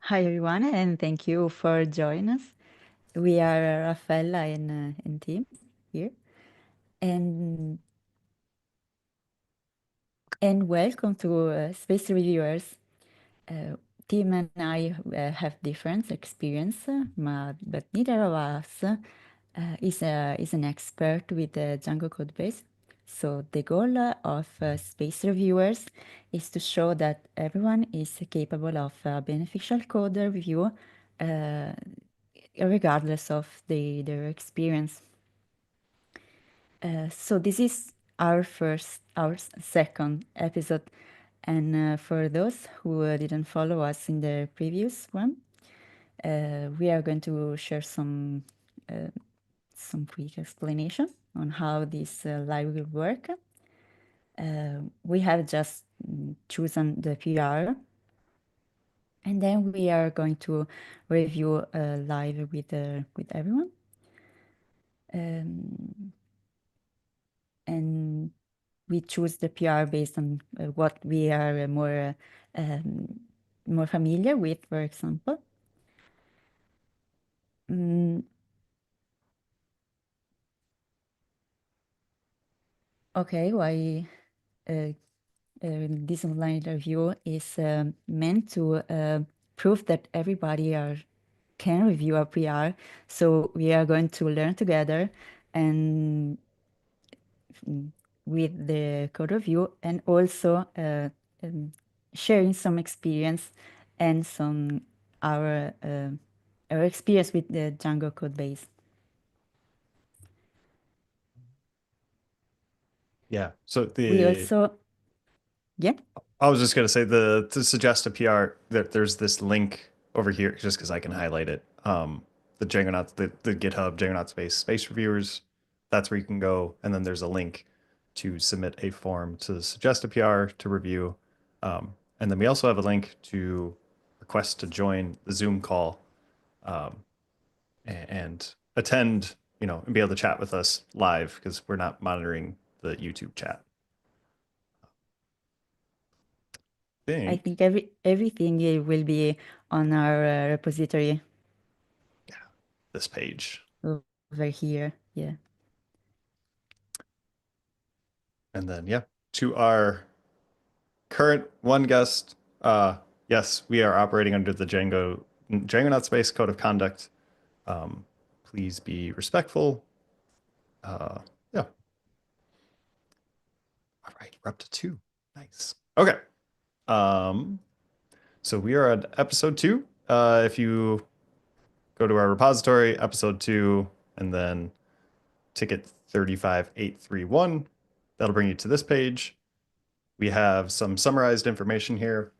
Hi everyone, and thank you for joining us. We are Raffaella and Tim here, and welcome to Space Reviewers. Uh, Tim and I have different experience, but neither of us is an expert with the Django code base. So the goal of Space Reviewers is to show that everyone is capable of beneficial code review, uh, regardless of their experience. So this is our second episode, and for those who didn't follow us in the previous one, we are going to share some quick explanation on how this live will work. We have just chosen the PR, and then we are going to review live with everyone. And we choose the PR based on what we are more familiar with, for example. Okay, why this online review is meant to prove that everybody can review a PR. So we are going to learn together and with the code review, and also um, sharing some experience and some our uh, our experience with the Django code base. Yeah. So We also, yeah, I was just gonna say to suggest a PR that there's this link over here just because I can highlight it. The Djangonaut, the GitHub Djangonaut space reviewers. That's where you can go, and then there's a link to submit a form to suggest a PR to review, and then we also have a link to request to join the Zoom call, and attend, and be able to chat with us live because we're not monitoring the YouTube chat. I Think think everything will be on our repository this page. over here. Yeah. And then, yeah, to our current one guest, yes, we are operating under the Djangonaut Space Code of Conduct. Please be respectful. Yeah. All right, we're up to 2. Nice. Okay. Um, so we are at episode 2. If you go to our repository, episode 2, and then ticket 35831, that'll bring you to this page. We have some summarized information here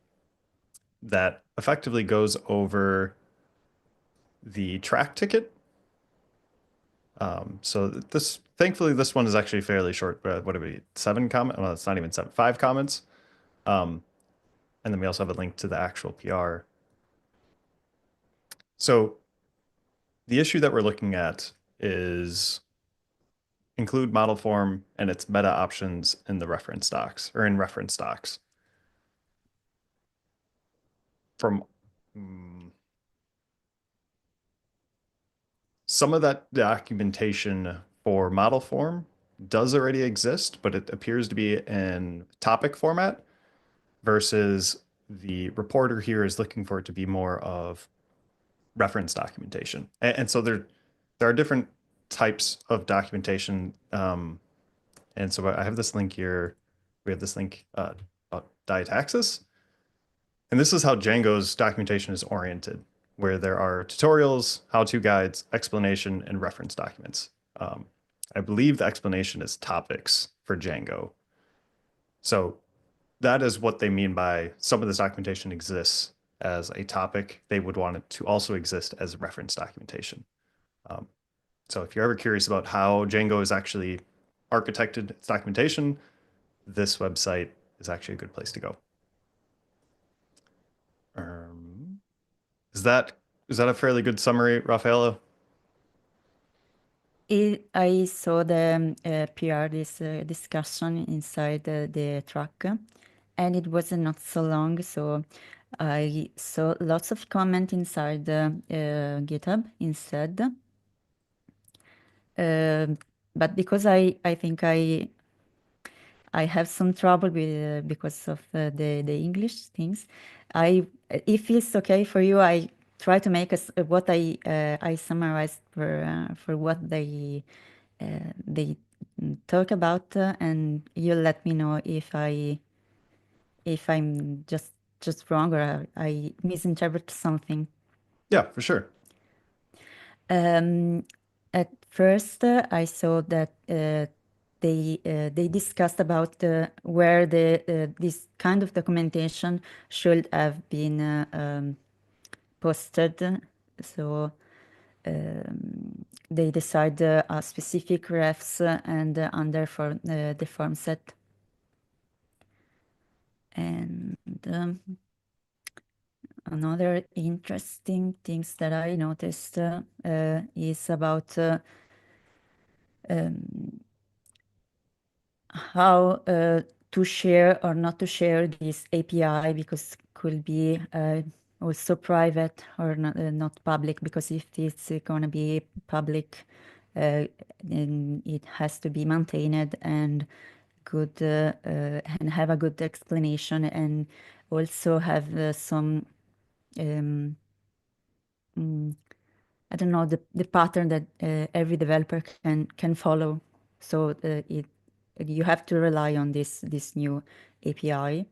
that effectively goes over the track ticket. So thankfully, this one is actually fairly short. What are we? 7 comments? Well, it's not even 7. 5 comments. And then we also have a link to the actual PR. So the issue that we're looking at is include model form and its meta options in the reference docs or in reference docs. From some of that documentation for model form does already exist, but it appears to be in topic format versus the reporter here is looking for it to be more of reference documentation. And so there are different types of documentation. And so I have this link here. We have this link about diataxis. And this is how Django's documentation is oriented, where there are tutorials, how-to guides, explanation, and reference documents. I believe the explanation is topics for Django. So that is what they mean by some of this documentation exists as a topic. They would want it to also exist as reference documentation. So if you're ever curious about how Django is actually architected its documentation, this website is actually a good place to go. Is that a fairly good summary, Raffaella? I saw the PR this discussion inside the truck, and it was not so long. So I saw lots of comment inside the GitHub instead. But because I think I have some trouble with because of the English things. If it's okay for you, I try to make what I summarized for what they talk about, and you let me know if I'm just wrong or I misinterpret something. Yeah, for sure. Um, at first, I saw that they discussed about where this kind of documentation should have been posted. So they decide a specific refs and under for the form set. And another interesting things that I noticed is about um, how to share or not to share this API, because could be also private or not public, because if it's going to be public, then it has to be maintained and good and have a good explanation, and also have some um, mm, I don't know, the pattern that every developer can follow. So it you have to rely on this new API.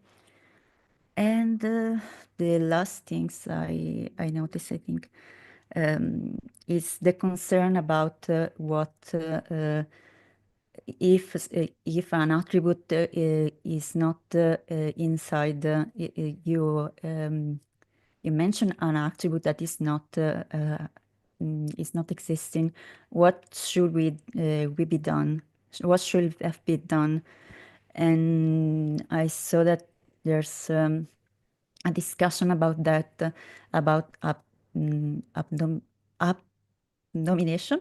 And the last things I noticed, I think, is the concern about what if an attribute is not inside you. You mentioned an attribute that is not existing. What should we be done? What should have been done? And I saw that there's a discussion about that, about abdom abdomination,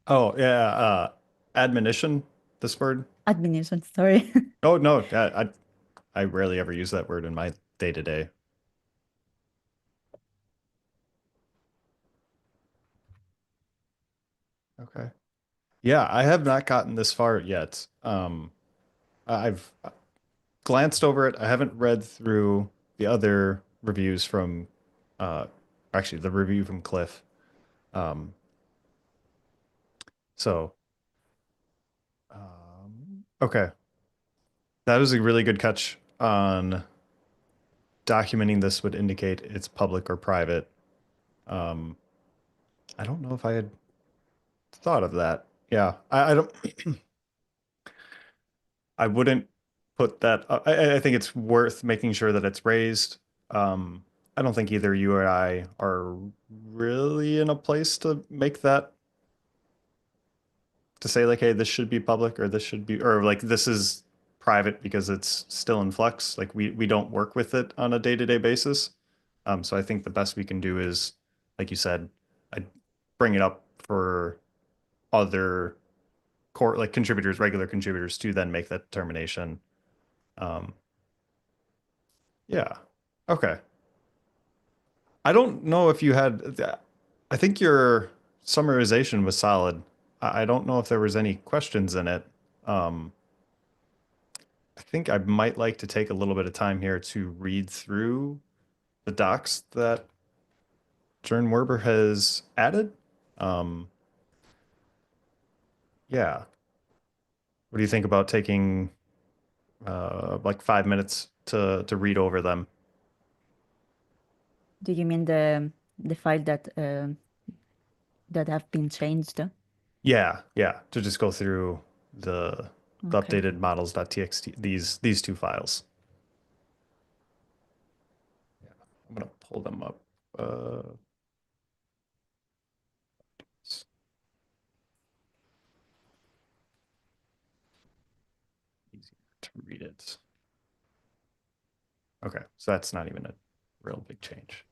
Oh, yeah, admonition, this word. admonition. Sorry. Oh, no, I rarely ever use that word in my day to day. Okay. Yeah, I have not gotten this far yet. I've glanced over it. I haven't read through the other reviews from, uh, actually the review from Cliff. Um, so, okay. That was a really good catch on documenting this would indicate it's public or private. Um, I don't know if I had thought of that. Yeah, I don't. I wouldn't put that. I think it's worth making sure that it's raised. I don't think either you or I are really in a place to make that to say like, hey, this should be public or this should be or like this is private because it's still in flux. Like we don't work with it on a day-to-day basis. So I think the best we can do is, like you said, I bring it up for other core like contributors, regular contributors to then make that determination. Um, yeah. Okay. I don't know if you had, I think your summarization was solid. I don't know if there was any questions in it. Um, I think I might like to take a little bit of time here to read through the docs that Jern Werber has added. Um, yeah. What do you think about taking like 5 minutes to read over them? Do you mean the file that have been changed? Yeah, yeah, to just go through the Okay. updated models.txt, these two files. I'm gonna pull them up. It's easier to read it. Okay, so that's not even a real big change.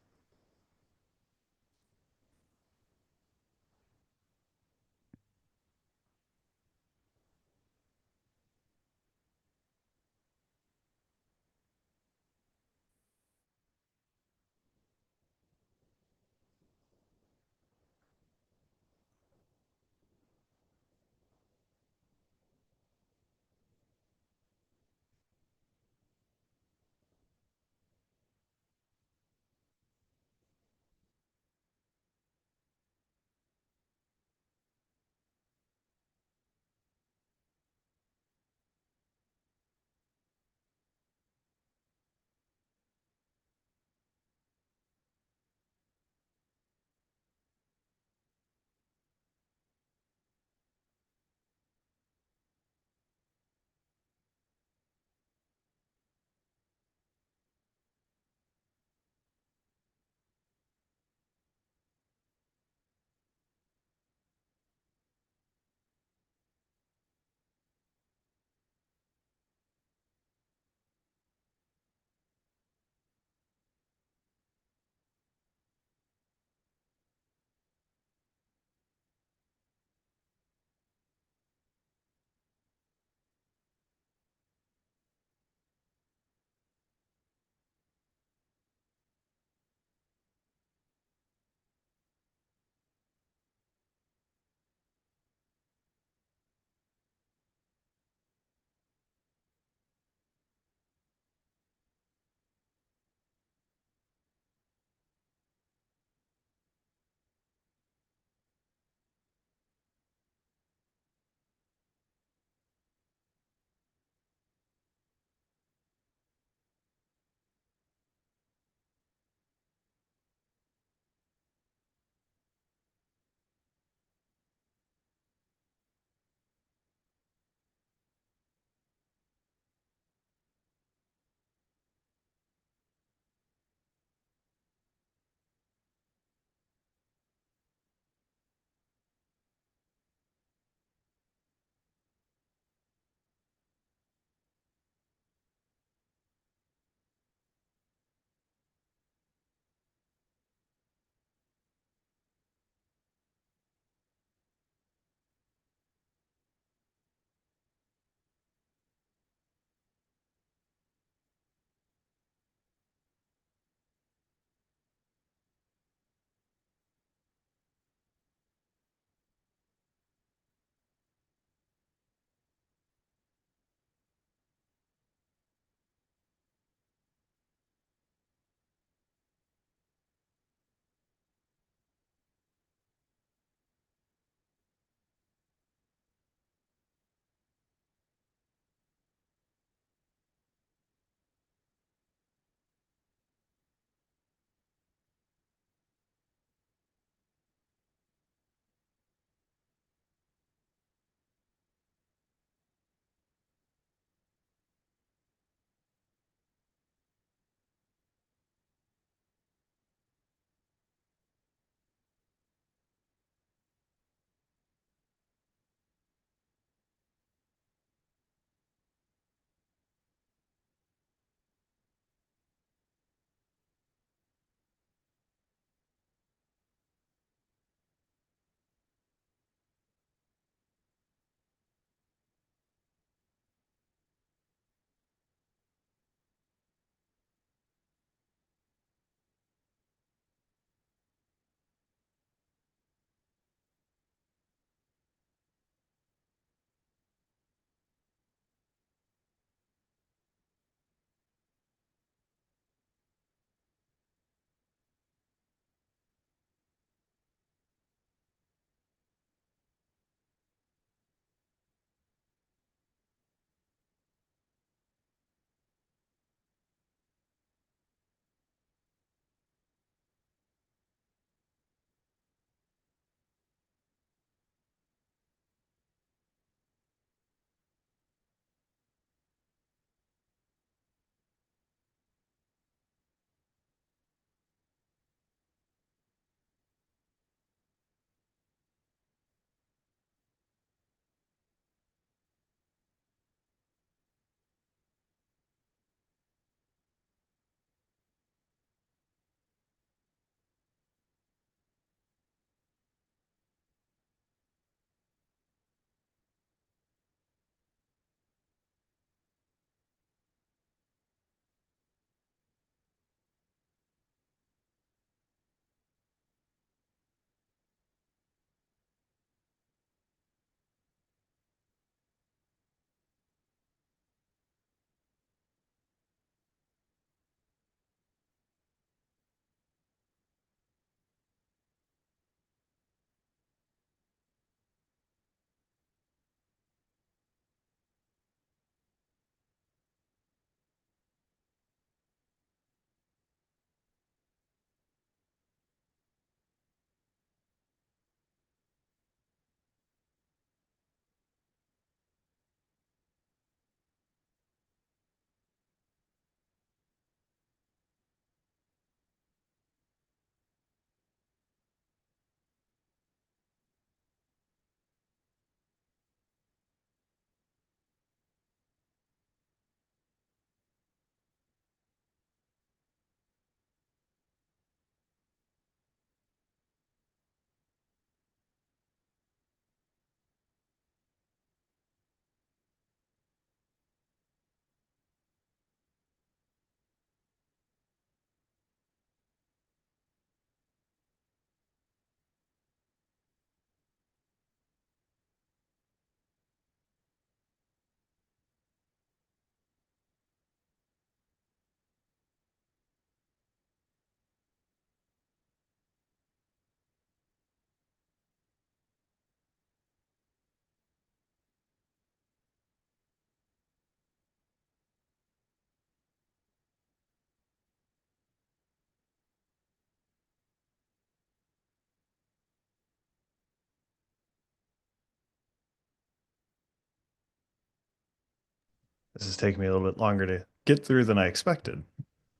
This is taking me a little bit longer to get through than I expected.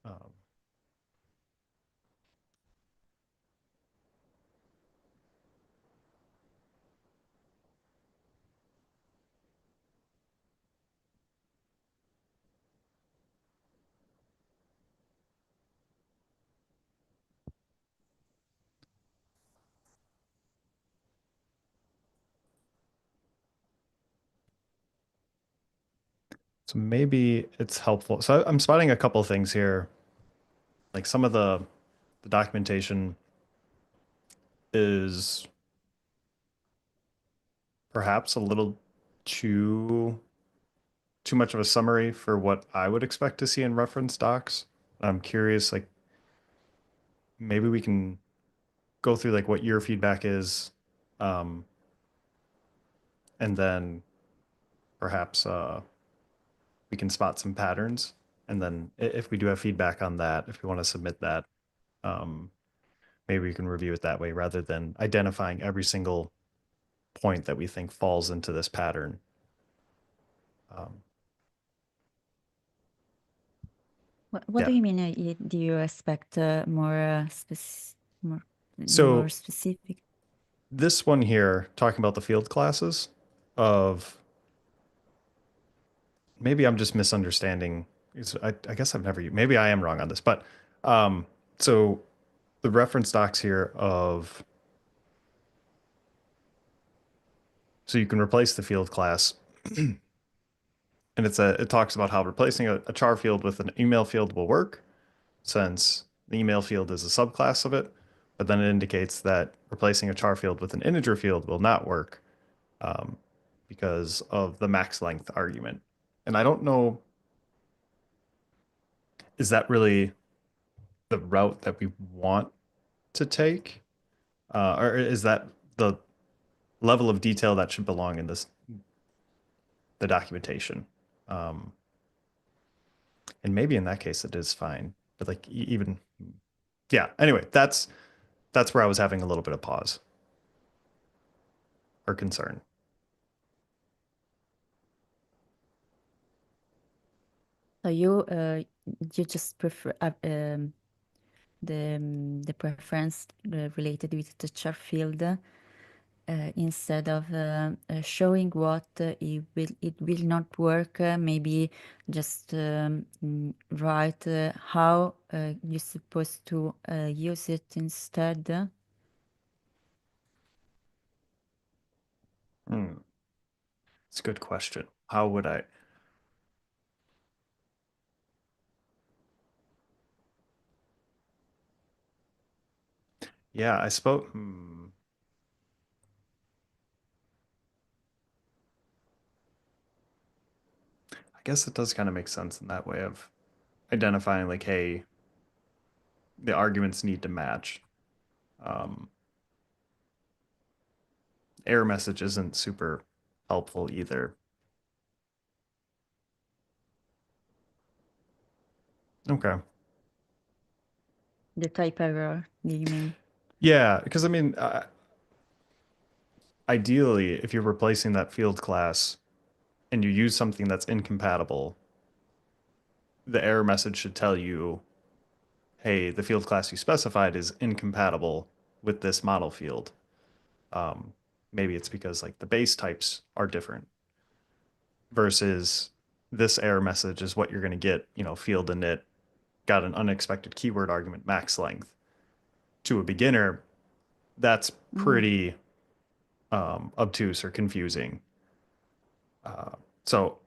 Um, so maybe it's helpful. So I'm spotting a couple things here. Like some of the documentation is perhaps a little too too much of a summary for what I would expect to see in reference docs. I'm curious, like maybe we can go through like what your feedback is, um, and then perhaps we can spot some patterns. And then if we do have feedback on that, if we want to submit that, um, maybe we can review it that way rather than identifying every single point that we think falls into this pattern. Um, What yeah. do you mean? Do you expect more more So specific? this one here, talking about the field classes of maybe I'm just misunderstanding. I guess I've never, maybe I am wrong on this, but um, so the reference docs here of, so you can replace the field class, and it talks about how replacing a char field with an email field will work since the email field is a subclass of it, but then it indicates that replacing a char field with an integer field will not work um, because of the max length argument. And I don't know, is that really the route that we want to take? Or is that the level of detail that should belong in the documentation? Um, and maybe in that case it is fine, but like even, yeah. Anyway, that's where I was having a little bit of pause or concern. So you just prefer the preference related with the char field instead of showing what it will not work. Maybe just write how you're supposed to use it instead. Hmm. It's a good question. How would I? Yeah, I spoke. I guess it does kind of make sense in that way of identifying like, hey, the arguments need to match. Um, Error message isn't super helpful either. Okay. The type error, do you mean? Yeah, because I mean, ideally, if you're replacing that field class and you use something that's incompatible, the error message should tell you, hey, the field class you specified is incompatible with this model field. Um, Maybe it's because like the base types are different versus this error message is what you're going to get, field init got an unexpected keyword argument max length. To a beginner, that's Mm. pretty obtuse or confusing. So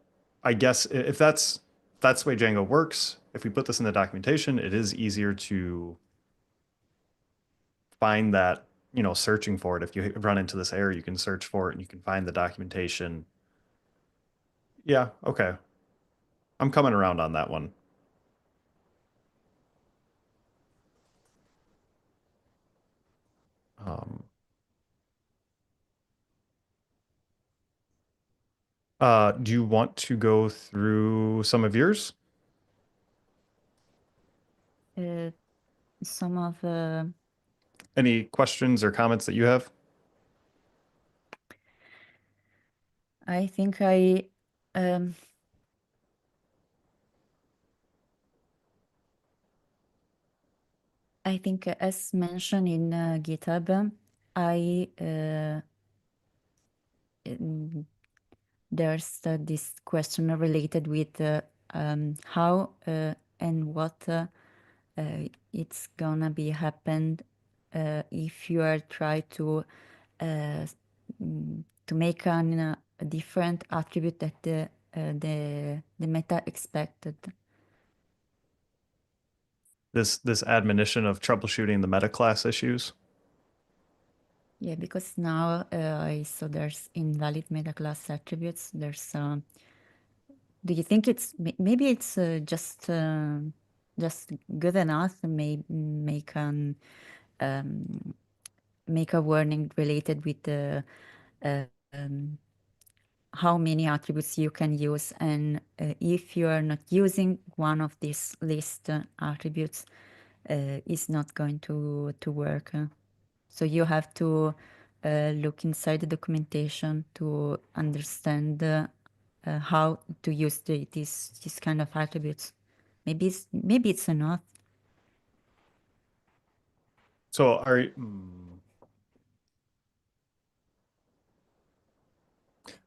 I guess if that's the way Django works, if we put this in the documentation, it is easier to find that, searching for it. If you run into this error, you can search for it and you can find the documentation. Yeah, okay. I'm coming around on that one. Um, do you want to go through some of yours? Uh, some of Any questions or comments that you have? I think I um, I think as mentioned in GitHub, I mm, there's this question related with how and what it's gonna be happened if you are try uh, to make a different attribute that the meta expected. This admonition of troubleshooting the meta class issues. Yeah, because now I saw there's invalid meta class attributes. There's do you think it's maybe it's just good enough to make a warning related with the uh, um, how many attributes you can use, and if you are not using one of these list attributes, it's not going to work. So you have to look inside the documentation to understand how to use these kind of attributes. Maybe it's enough. So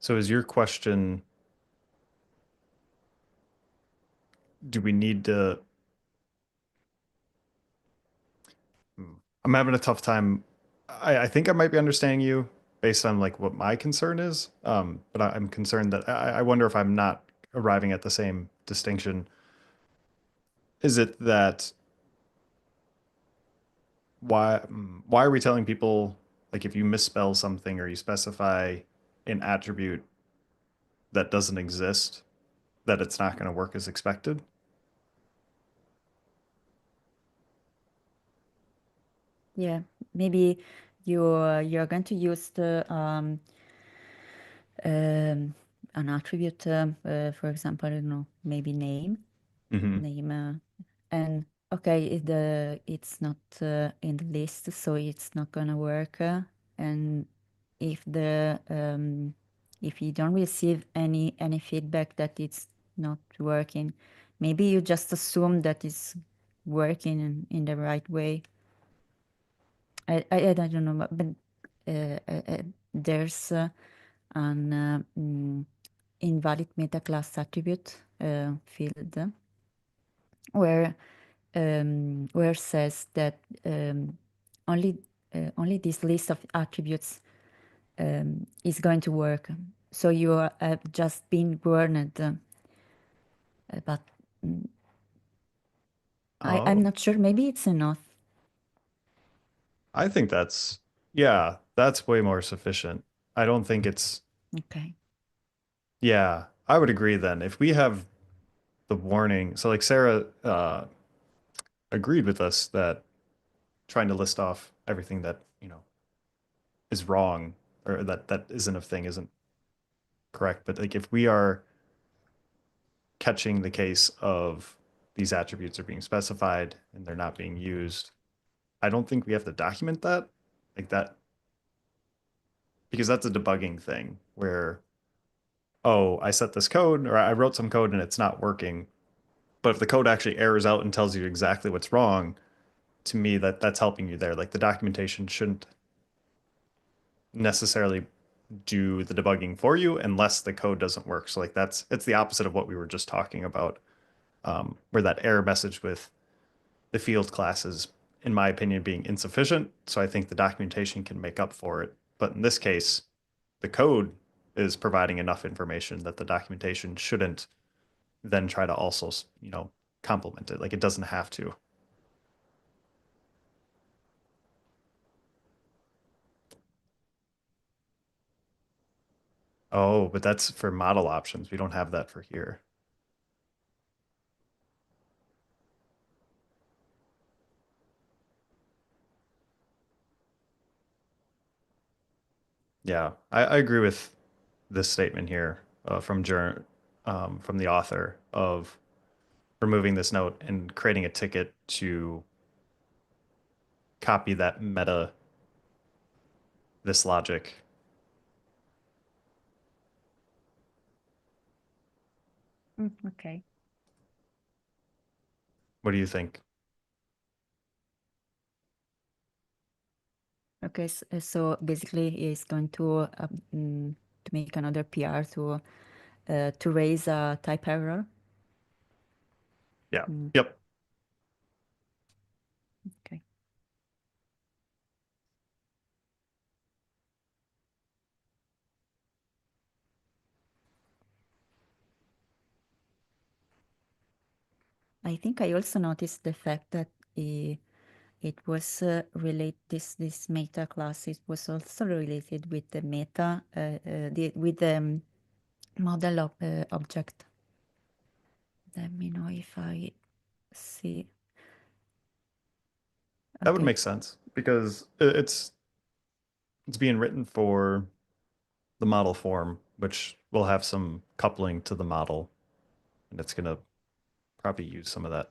so is your question, do we need to I'm having a tough time. I think I might be understanding you based on like what my concern is. But I'm concerned that I wonder if I'm not arriving at the same distinction. Is it that why are we telling people like if you misspell something or you specify an attribute that doesn't exist, that it's not going to work as expected? Yeah, maybe you're going to use the um, an attribute, for example, I don't know, maybe Hmm. name, and okay, it's not in the list, so it's not gonna work. And if the if you don't receive any feedback that it's not working, maybe you just assume that it's working in the right way. I don't know, but there's an invalid meta class attribute field where says that only only this list of attributes is going to work. So you have just been warned, but I'm Oh, not sure. Maybe it's enough. I think yeah, that's way more sufficient. I don't think it's, Okay. yeah, I would agree then. If we have the warning, so like Sarah agreed with us that trying to list off everything that, is wrong or that isn't a thing isn't correct. But like if we are catching the case of these attributes are being specified and they're not being used, I don't think we have to document that like that because that's a debugging thing where, oh, I set this code or I wrote some code and it's not working. But if the code actually errors out and tells you exactly what's wrong, to me that's helping you there. Like the documentation shouldn't necessarily do the debugging for you unless the code doesn't work. So like it's the opposite of what we were just talking about, where that error message with the field classes, in my opinion, being insufficient. So I think the documentation can make up for it. But in this case, the code is providing enough information that the documentation shouldn't then try to also, complement it. Like it doesn't have to. Oh, but that's for model options. We don't have that for here. Yeah, I agree with this statement here from the author of removing this note and creating a ticket to copy that meta this logic. Okay. What do you think? Okay, so basically it's going to make another PR to raise a type error. Yeah. Mm, Yep. okay. I think I also noticed the fact that it was this meta class. It was also related with the meta with the model of object. Let me know if I see. That would Okay. make sense because it's being written for the model form, which will have some coupling to the model, and it's going to probably use some of that,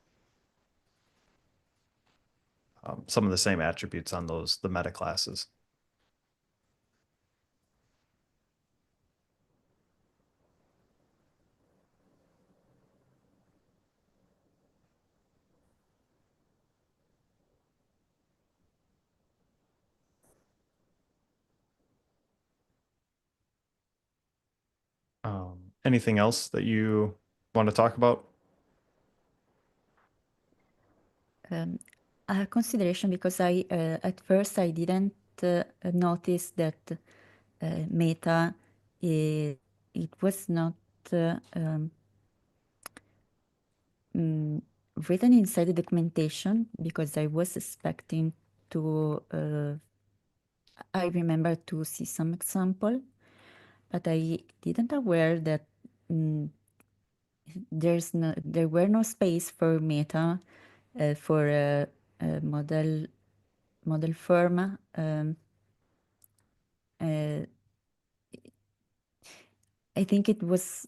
some of the same attributes on the meta classes. Anything else that you want to talk about? Um, a consideration because I at first I didn't notice that meta it was not mm, written inside the documentation because I was expecting to I remember to see some example, but I didn't aware that mm, there were no space for meta for model form. Uh, I think it was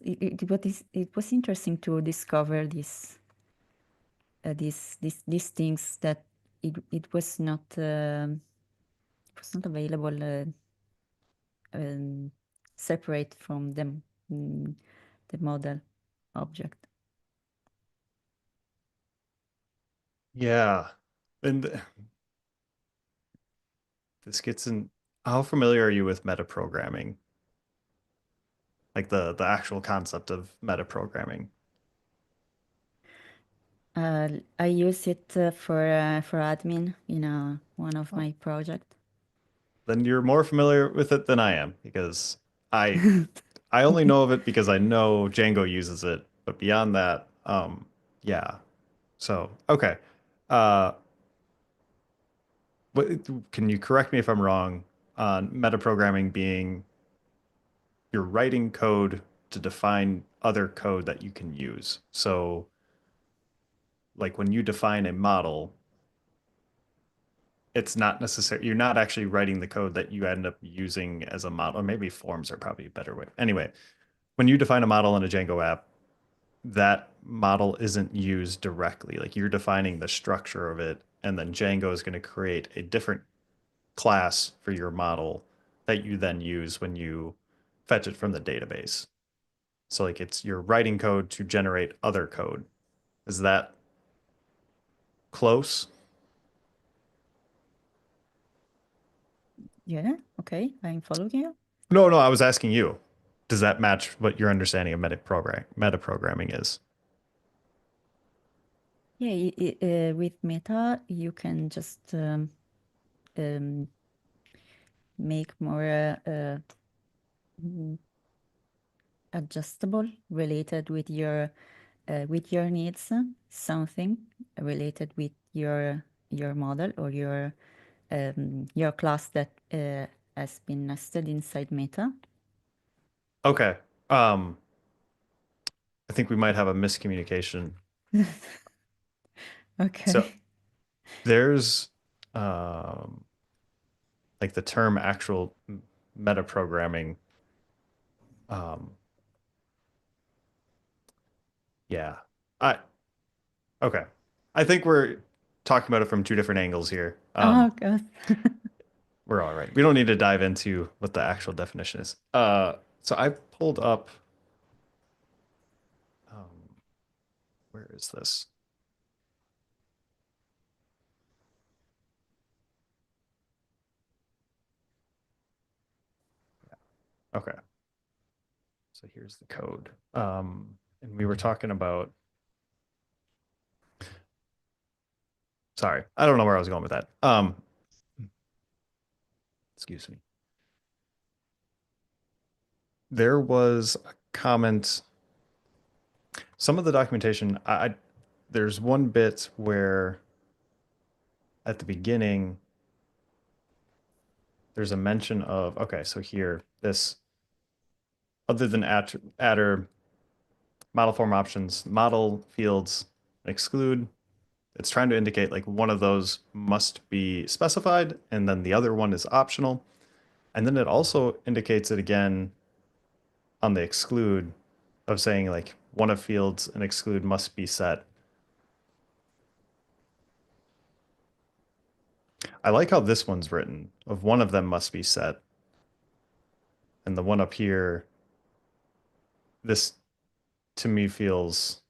interesting to discover these things that it was not available um, separate from mm, the model object. Yeah. And this gets in. How familiar are you with metaprogramming? Like the actual concept of metaprogramming? I use it for admin in one of Oh, my project. then you're more familiar with it than I am because I I only know of it because I know Django uses it, but beyond that, yeah. So, okay. Uh, what, can you correct me if I'm wrong on metaprogramming being you're writing code to define other code that you can use. So, like when you define a model, it's not necessary. You're not actually writing the code that you end up using as a model. Or maybe forms are probably a better way. Anyway, when you define a model in a Django app, that model isn't used directly. Like you're defining the structure of it, and then Django is going to create a different class for your model that you then use when you fetch it from the database. So like it's you're writing code to generate other code. Is that close? Yeah, okay, I'm following you. No, I was asking you. Does that match what your understanding of metaprogramming is? Yeah, with Meta, you can just um, make more mm, adjustable related with your needs, something related with your model or your class that has been nested inside Meta. Okay. I think we might have a miscommunication. So Okay. there's like the term actual metaprogramming. Um, yeah. I okay. I think we're talking about it from two different angles here. Oh God. We're all right. We don't need to dive into what the actual definition is. So I pulled up, um, where is this? Okay. So here's the code. And we were talking about, sorry, I don't know where I was going with that. Excuse me. There was a comment. Some of the documentation, there's one bit where at the beginning there's a mention of, okay, so here, this, other than adder model form options, model fields exclude, it's trying to indicate like one of those must be specified and then the other one is optional. And then it also indicates it again on the exclude of saying like one of fields and exclude must be set. I like how this one's written of one of them must be set. And the one up here, this to me feels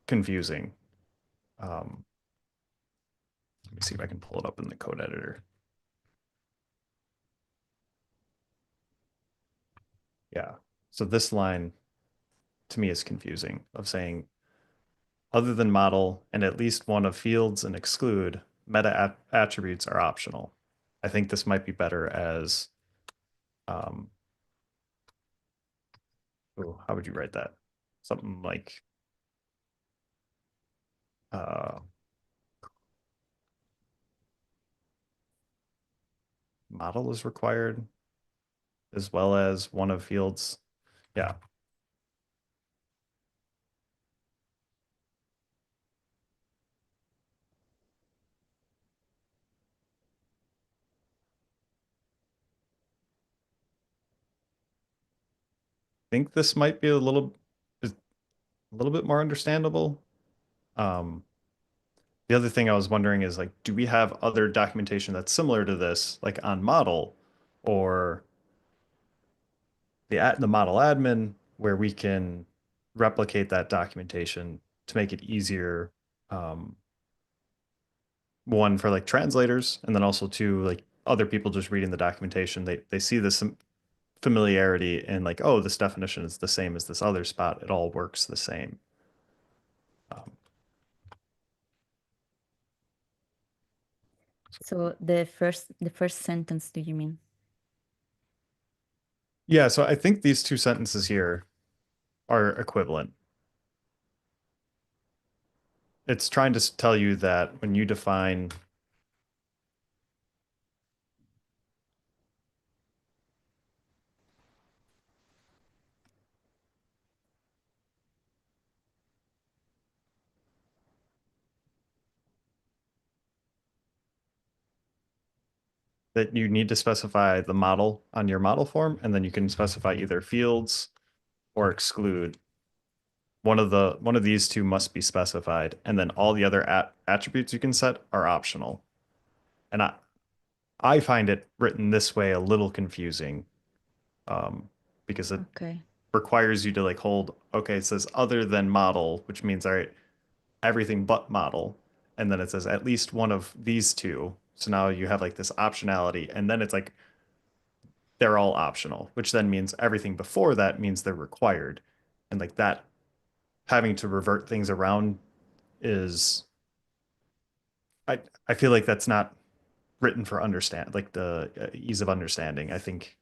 confusing. Um, Let me see if I can pull it up in the code editor. Yeah. So this line to me is confusing of saying other than model and at least one of fields and exclude, meta attributes are optional. I think this might be better as, um, oh, how would you write that? Something like uh, model is required as well as one of fields. Yeah. I think this might be a little bit more understandable. Um, the other thing I was wondering is like, do we have other documentation that's similar to this, like on model or the model admin, where we can replicate that documentation to make it easier. Um, One for like translators, and then also two like other people just reading the documentation. They see this familiarity and like, oh, this definition is the same as this other spot. It all works the same. Um, So the first sentence, do you mean? yeah, so I think these two sentences here are equivalent. It's trying to tell you that when you define that you need to specify the model on your model form, and then you can specify either fields or exclude. One of these two must be specified, and then all the other attributes you can set are optional. And I find it written this way a little confusing, um, because it Okay. requires you to like hold, okay, it says other than model, which means all right, everything but model. And then it says at least one of these two. So now you have like this optionality, and then it's like they're all optional, which then means everything before that means they're required. And like that having to revert things around is I I feel like that's not written for understand like the ease of understanding. I think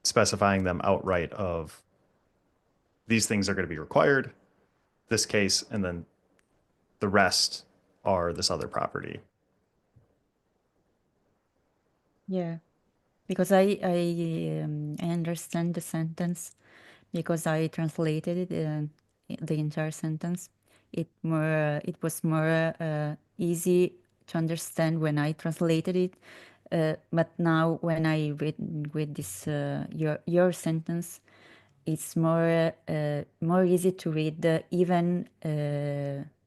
specifying them outright of these things are going to be required, this case, and then the rest are this other property. Yeah. Because I understand the sentence because I translated it the entire sentence. It was more easy to understand when I translated it. But now when I read this your sentence, it's more easy to read even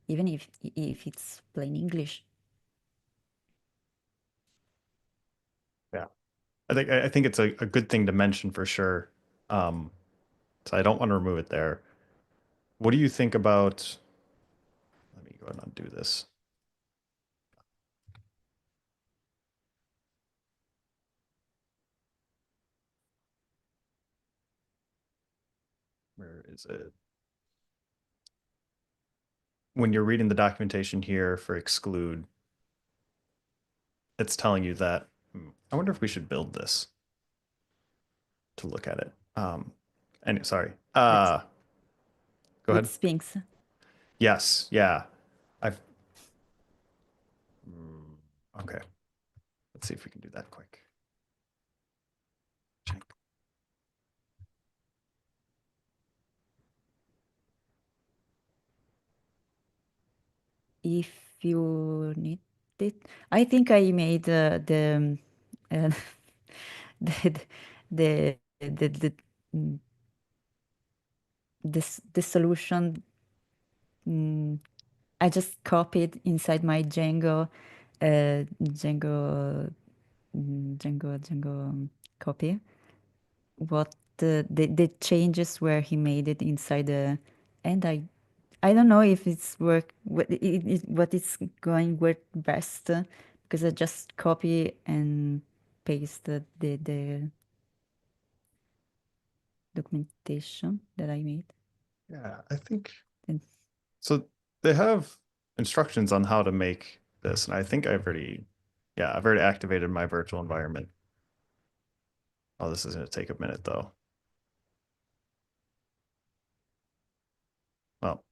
if it's plain English. Yeah. I think it's a good thing to mention for sure. Um, so I don't want to remove it there. What do you think about, let me go ahead and undo this. Where is it? When you're reading the documentation here for exclude, it's telling you that. I wonder if we should build this to look at it. And sorry. That's Go with ahead. Sphinx. Yes, yeah. I've okay. Let's see if we can do that quick. Check. If you need it, I think I made uh, the mm, the solution. mm, I just copied inside my Django copy what the changes where he made it inside the, and I don't know if it's what it's going work best, because I just copy and paste the documentation that I made. Yeah, I think And so. They have instructions on how to make this, and I think yeah, I've already activated my virtual environment. Oh, this is going to take a minute though. Well,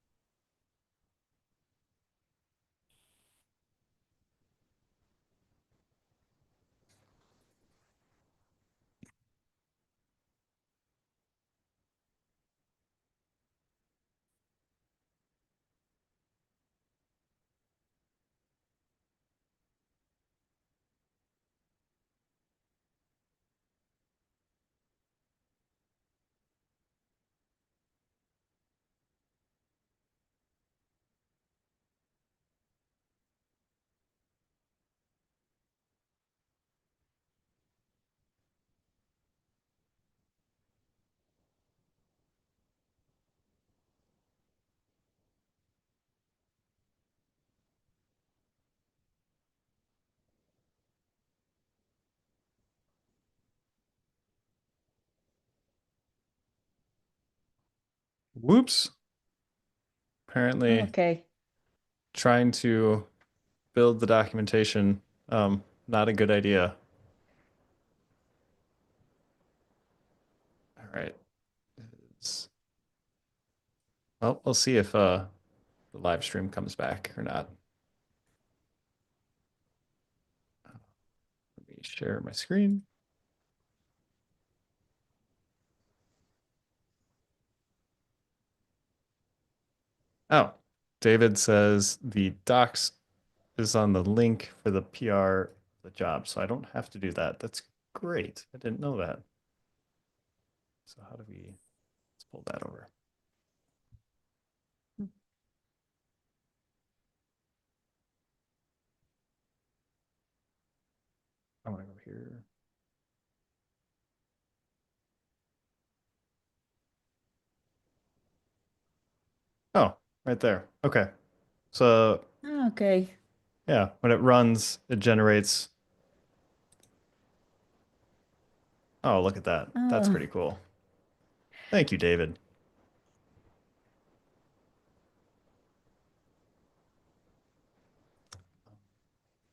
whoops. Apparently, okay. trying to build the documentation, not a good idea. All right. Well, we'll see if the live stream comes back or not. Let me share my screen. Oh, David says the docs is on the link for the PR the job, so I don't have to do that. That's great. I didn't know that. So how do let's pull that over. I want to go here. Oh, right there. Okay. So Okay. yeah, when it runs, it generates. Oh, look at that. That's Oh, pretty cool. Thank you, David.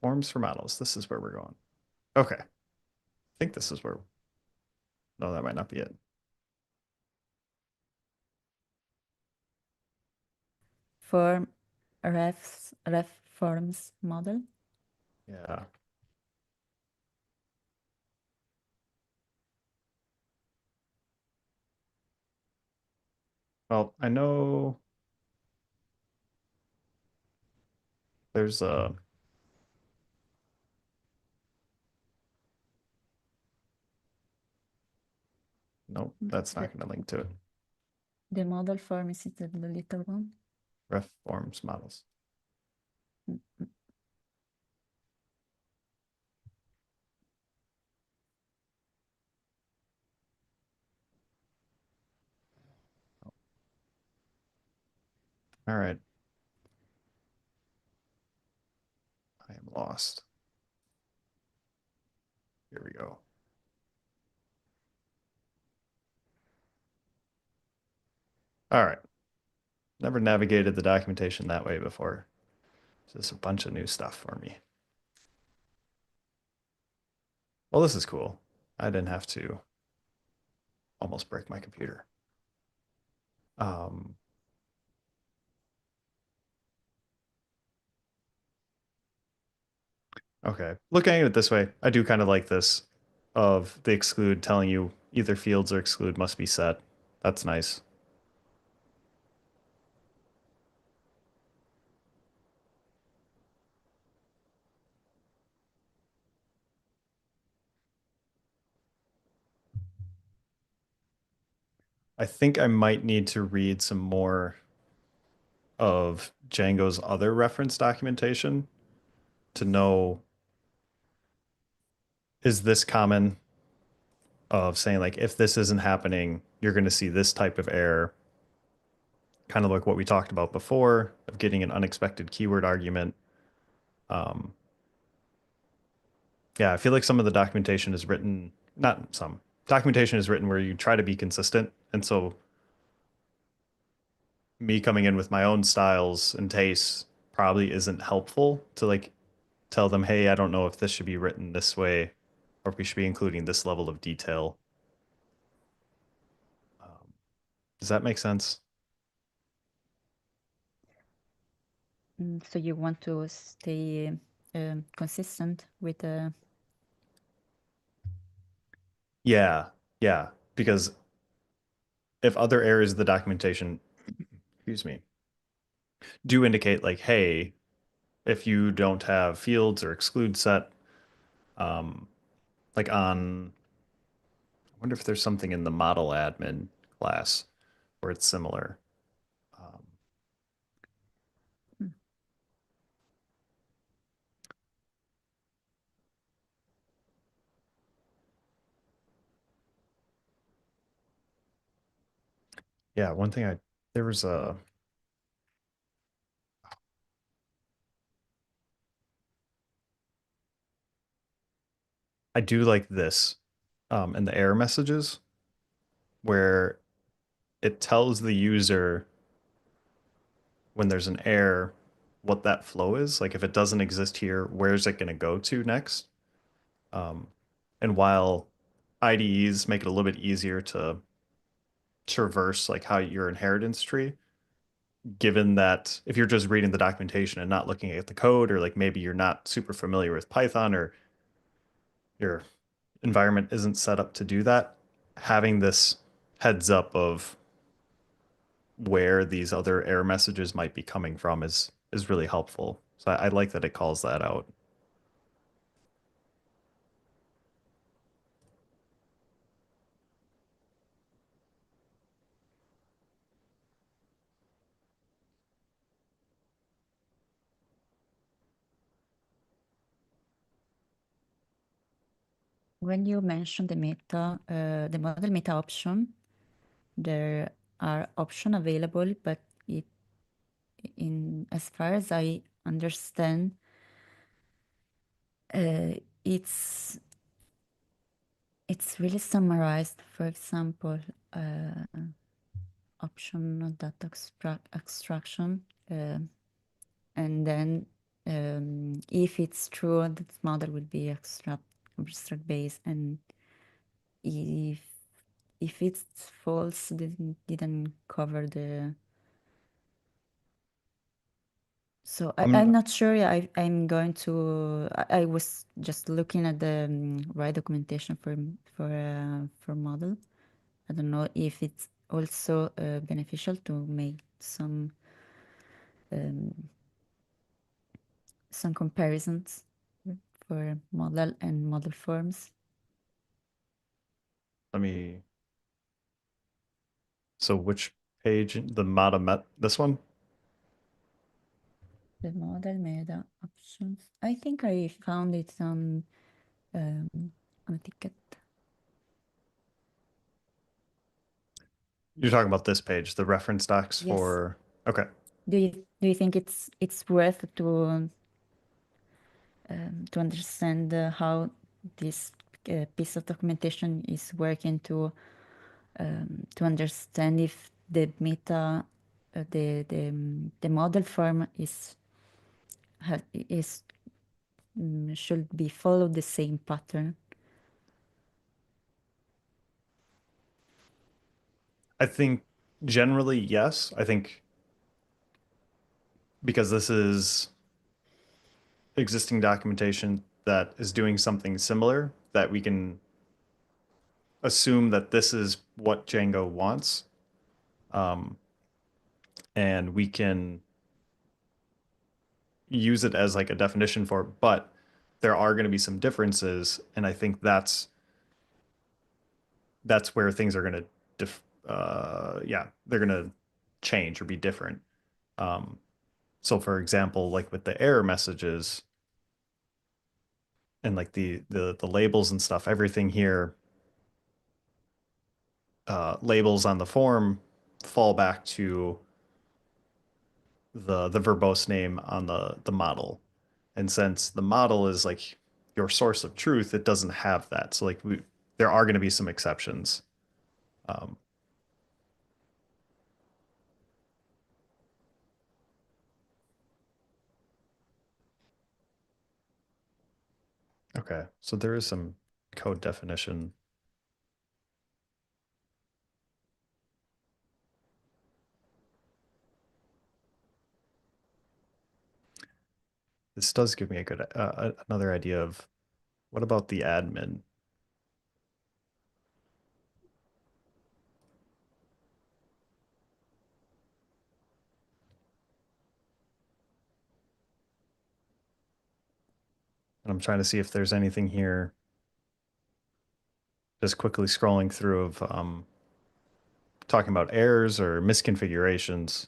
Forms for models. This is where we're going. Okay. I think this is where. No, that might not be it. for ref forms model. Yeah. Well, I know there's a. Nope, that's The, not going to link to it. the model form is it the little one? Ref forms models. All right. I am lost. Here we go. All right. Never navigated the documentation that way before. Just a bunch of new stuff for me. Well, this is cool. I didn't have to almost break my computer. Um, okay. Looking at it this way, I do kind of like this of the exclude telling you either fields or exclude must be set. That's nice. I think I might need to read some more of Django's other reference documentation to know, is this common, of saying like if this isn't happening, you're going to see this type of error, kind of like what we talked about before of getting an unexpected keyword argument. Um, yeah, I feel like some of the documentation is written, not some, documentation is written where you try to be consistent. And so me coming in with my own styles and tastes probably isn't helpful to like tell them, hey, I don't know if this should be written this way or if we should be including this level of detail. Um, does that make sense? So you want to stay consistent with the. Yeah, yeah. Because if other areas of the documentation, excuse me, do indicate like, hey, if you don't have fields or exclude set, um, like on, I wonder if there's something in the model admin class where it's similar. Um, Hmm. yeah, one thing there was a, I do like this in the error messages where it tells the user when there's an error what that flow is. Like if it doesn't exist here, where's it going to go to next? Um, and while IDEs make it a little bit easier to traverse like how your inheritance tree, given that if you're just reading the documentation and not looking at the code, or like maybe you're not super familiar with Python or your environment isn't set up to do that, having this heads up of where these other error messages might be coming from is really helpful. So I like that it calls that out. When you mentioned the model meta option, there are options available, but it, in as far as I understand, uh, it's it's really summarized. For example, option data extraction, and then if it's true, that model will be abstract based, and if it's false, didn't cover the. So I'm I'm not sure. I'm going to. I was just looking at the right documentation for model. I don't know if it's also beneficial to make um, some comparisons for model and model forms. let me so which page, the Mata Met, this one? The model meta options. I think I found it um, on a ticket. You're talking about this page, the reference docs Yes. for, okay. Do you think it's worth to understand how this piece of documentation is working to understand if the meta, the model form is should be follow the same pattern. I think generally, yes. I think because this is existing documentation that is doing something similar, that we can assume that this is what Django wants. Um, and we can use it as like a definition for it, but there are going to be some differences, and I think that's where things are going to yeah, they're going to change or be different. Um, so for example, like with the error messages and like the labels and stuff, everything here, labels on the form fall back to the verbose name on the model. And since the model is like your source of truth, it doesn't have that. So like there are going to be some exceptions. Um, okay, so there is some code definition. This does give me a good another idea of what about the admin? And I'm trying to see if there's anything here. Just quickly scrolling through of talking about errors or misconfigurations.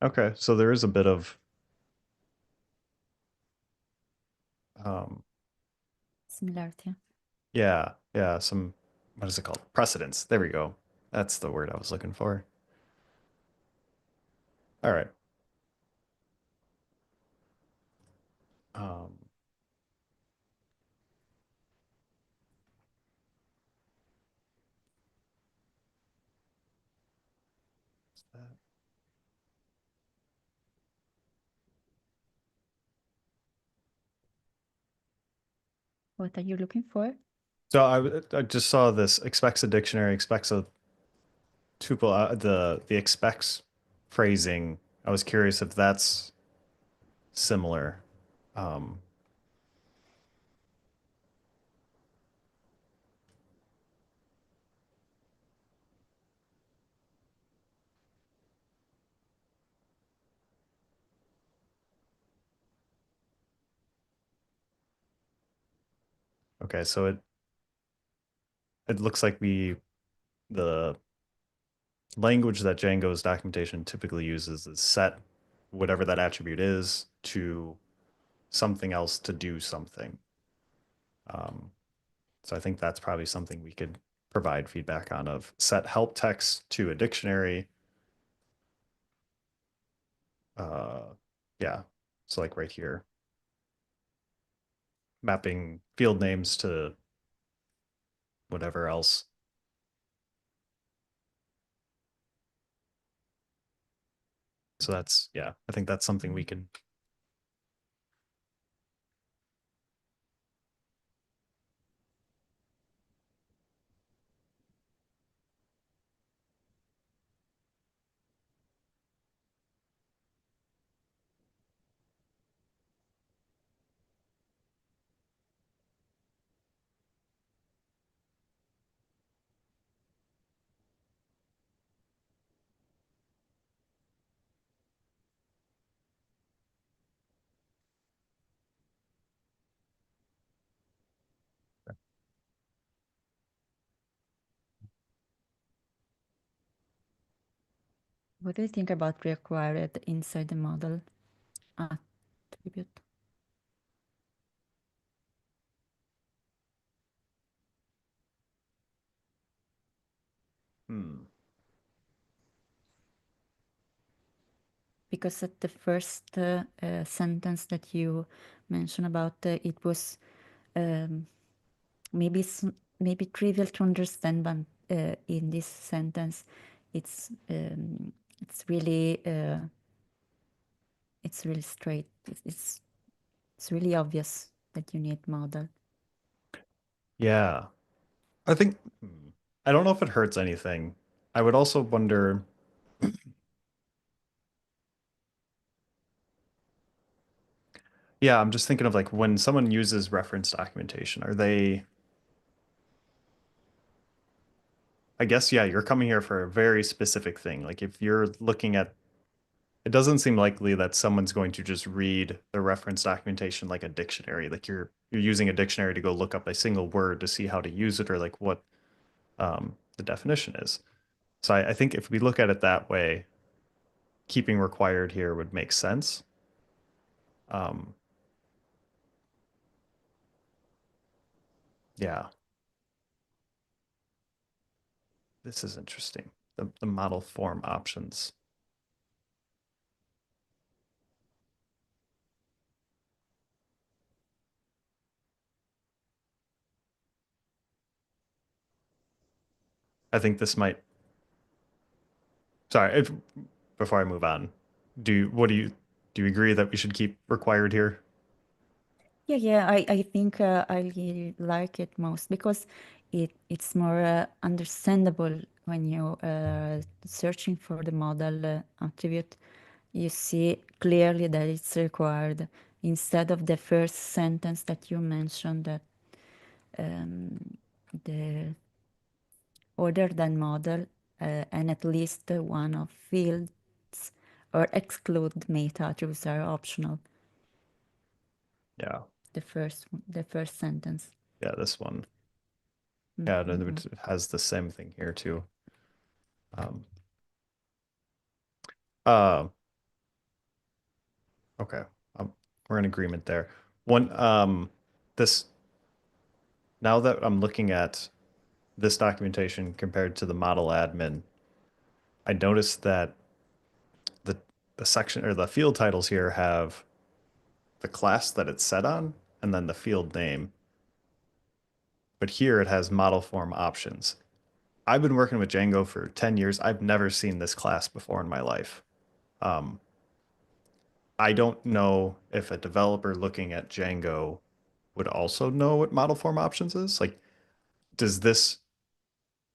Okay, so there is a bit of um, Similarity. yeah, yeah, some what is it called? Precedence. There we go. That's the word I was looking for. All right. Um, What are you looking for? so I just saw this expects a dictionary, expects a tuple, the expects phrasing. I was curious if that's similar. Um, okay, so it looks like the language that Django's documentation typically uses is set whatever that attribute is to something else to do something. Um, so I think that's probably something we could provide feedback on of set help text to a dictionary. Uh, yeah, so like right here. mapping field names to whatever else. So that's, yeah, I think that's something we can. What do you think about required inside the model attribute? Hmm. Because at the first sentence that you mentioned about it was um, maybe maybe trivial to understand, but in this sentence, it's it's really straight. It's really obvious that you need model. Yeah. I think, I don't know if it hurts anything. I would also wonder, yeah, I'm just thinking of like when someone uses reference documentation, are they, I guess, yeah, you're coming here for a very specific thing. Like if you're looking at, it doesn't seem likely that someone's going to just read the reference documentation like a dictionary. Like you're using a dictionary to go look up a single word to see how to use it or like what the definition is. So I think if we look at it that way, keeping required here would make sense. Um, yeah, this is interesting. The model form options. I think this might, sorry, if, before I move on, what do you agree that we should keep required here? Yeah, I think I really like it most because it's more understandable when you searching for the model attribute. You see clearly that it's required instead of the first sentence that you mentioned that um, the other than model and at least one of fields or exclude meta attributes are optional. Yeah, The first sentence. yeah, this one. Yeah, Mm-hmm. it has the same thing here too. Um, uh, okay, we're in agreement there. One, this now that I'm looking at this documentation compared to the model admin, I noticed that the the section or the field titles here have the class that it's set on and then the field name. But here it has model form options. I've been working with Django for 10 years. I've never seen this class before in my life. Um, I don't know if a developer looking at Django would also know what model form options is. Like, does this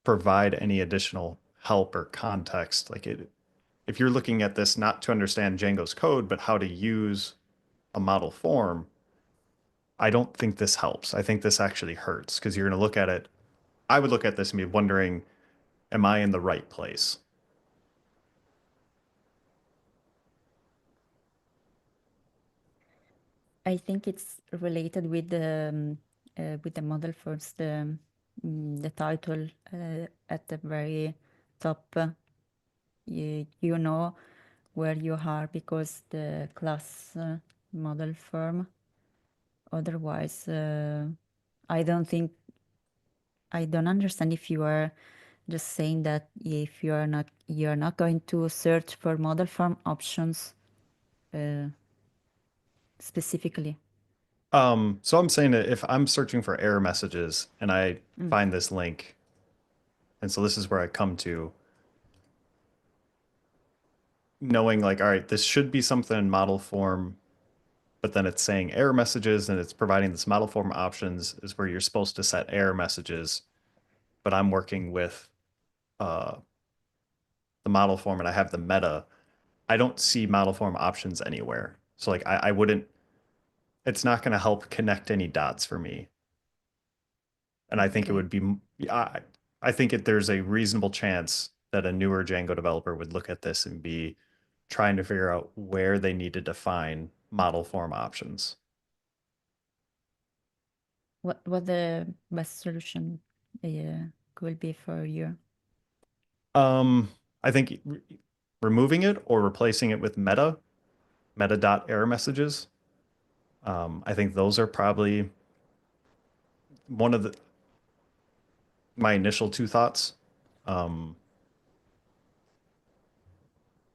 provide any additional help or context? Like it, if you're looking at this not to understand Django's code, but how to use a model form, I don't think this helps. I think this actually hurts because you're going to look at it. I would look at this and be wondering, am I in the right place? I think it's related with the model first, the title at the very top. You know where you are because the class model form. Otherwise, I don't understand if you are just saying that if you're not going to search for model form options uh, specifically. So I'm saying that if I'm searching for error messages and I Mm, find this link, and so this is where I come to knowing like, all right, this should be something in model form, but then it's saying error messages and it's providing this model form options is where you're supposed to set error messages, but I'm working with uh, the model form and I have the meta. I don't see model form options anywhere. So like I wouldn't, it's not going to help connect any dots for me. And I think it okay. would be, I think there's a reasonable chance that a newer Django developer would look at this and be trying to figure out where they need to define model form options. What the best solution could be for you? Um, I think removing it or replacing it with meta dot error messages. I think those are probably one of my initial two thoughts. Um,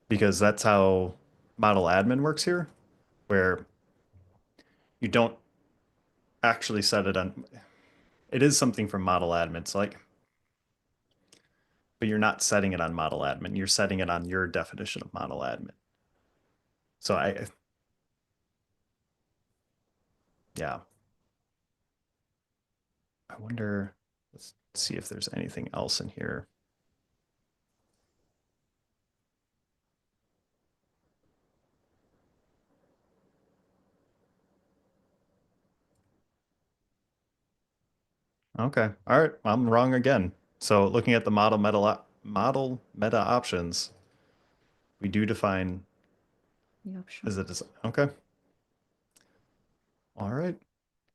because that's how model admin works here, where you don't actually set it on, it is something from model admin. It's like, but you're not setting it on model admin. You're setting it on your definition of model admin. So yeah, I wonder, let's see if there's anything else in here. Okay. All right. I'm wrong again. So looking at the model meta options, we do define The option. as it is. Okay. All right.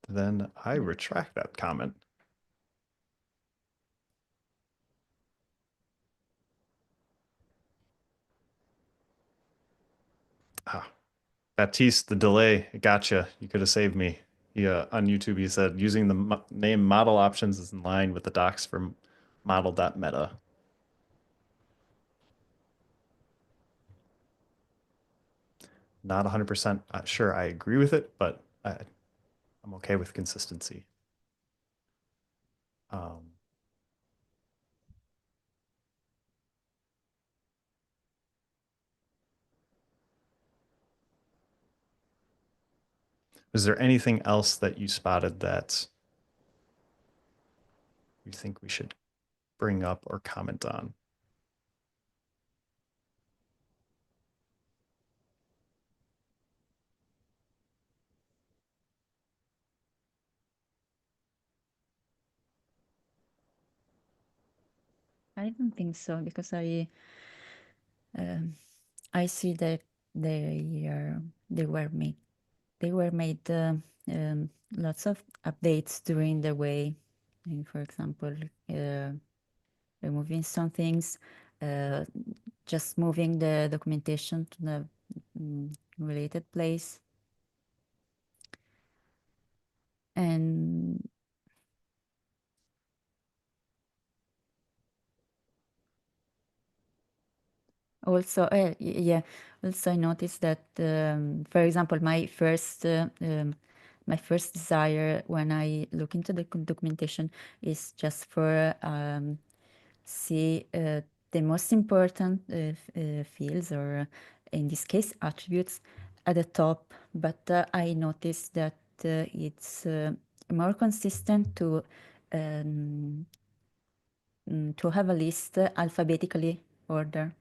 Then I Yeah. retract that comment. Ah, Baptiste, the delay. Gotcha. You could have saved me. Yeah, on YouTube, he said using the name model options is in line with the docs from model.meta. Not 100% sure I agree with it, but I'm okay with consistency. Um, is there anything else that you spotted that you think we should bring up or comment on? I don't think so because um, I see that they are they were made lots of updates during the way. For example, uh, removing some things, uh, just moving the documentation to the related place, and also, yeah, also I noticed that, for example, my first desire when I look into the documentation is just for see the most important fields, or in this case, attributes at the top. But I noticed that it's more consistent um, to have a list alphabetically ordered.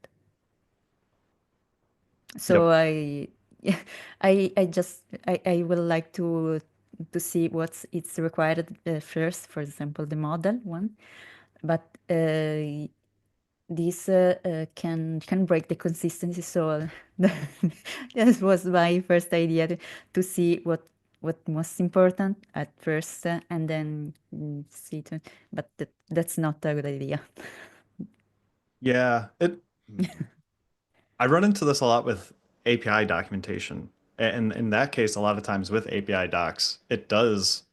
So Yep. I will like to see what's it's required first. For example, the model one, but this can break the consistency. So that was my first idea to see what most important at first, and then see to. But that's not a good idea. Yeah, I run into this a lot with API documentation. And in that case, a lot of times with API docs, it does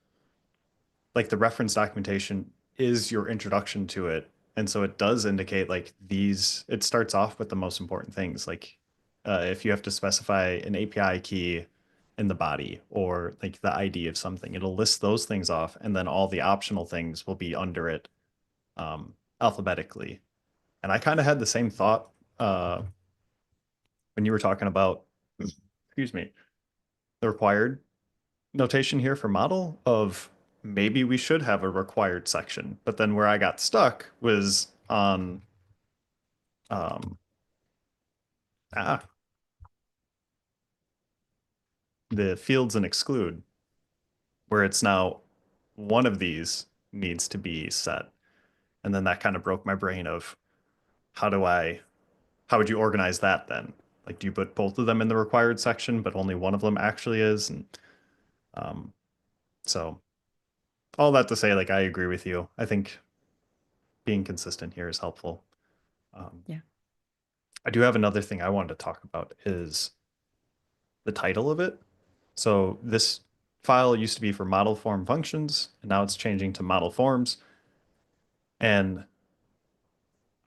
like the reference documentation is your introduction to it. And so it does indicate like these, it starts off with the most important things. Like if you have to specify an API key, in the body or like the ID of something. It'll list those things off, and then all the optional things will be under it alphabetically. And I kind of had the same thought when you were talking about, excuse me, the required notation here for model of maybe we should have a required section. But then where I got stuck was on um, ah, the fields and exclude, where it's now one of these needs to be set. And then that kind of broke my brain of how do I, how would you organize that then? Like, do you put both of them in the required section, but only one of them actually is? And um, so all that to say, like, I agree with you. I think being consistent here is helpful. Um, Yeah. I do have another thing I wanted to talk about is the title of it. So this file used to be for model form functions, and now it's changing to model forms. And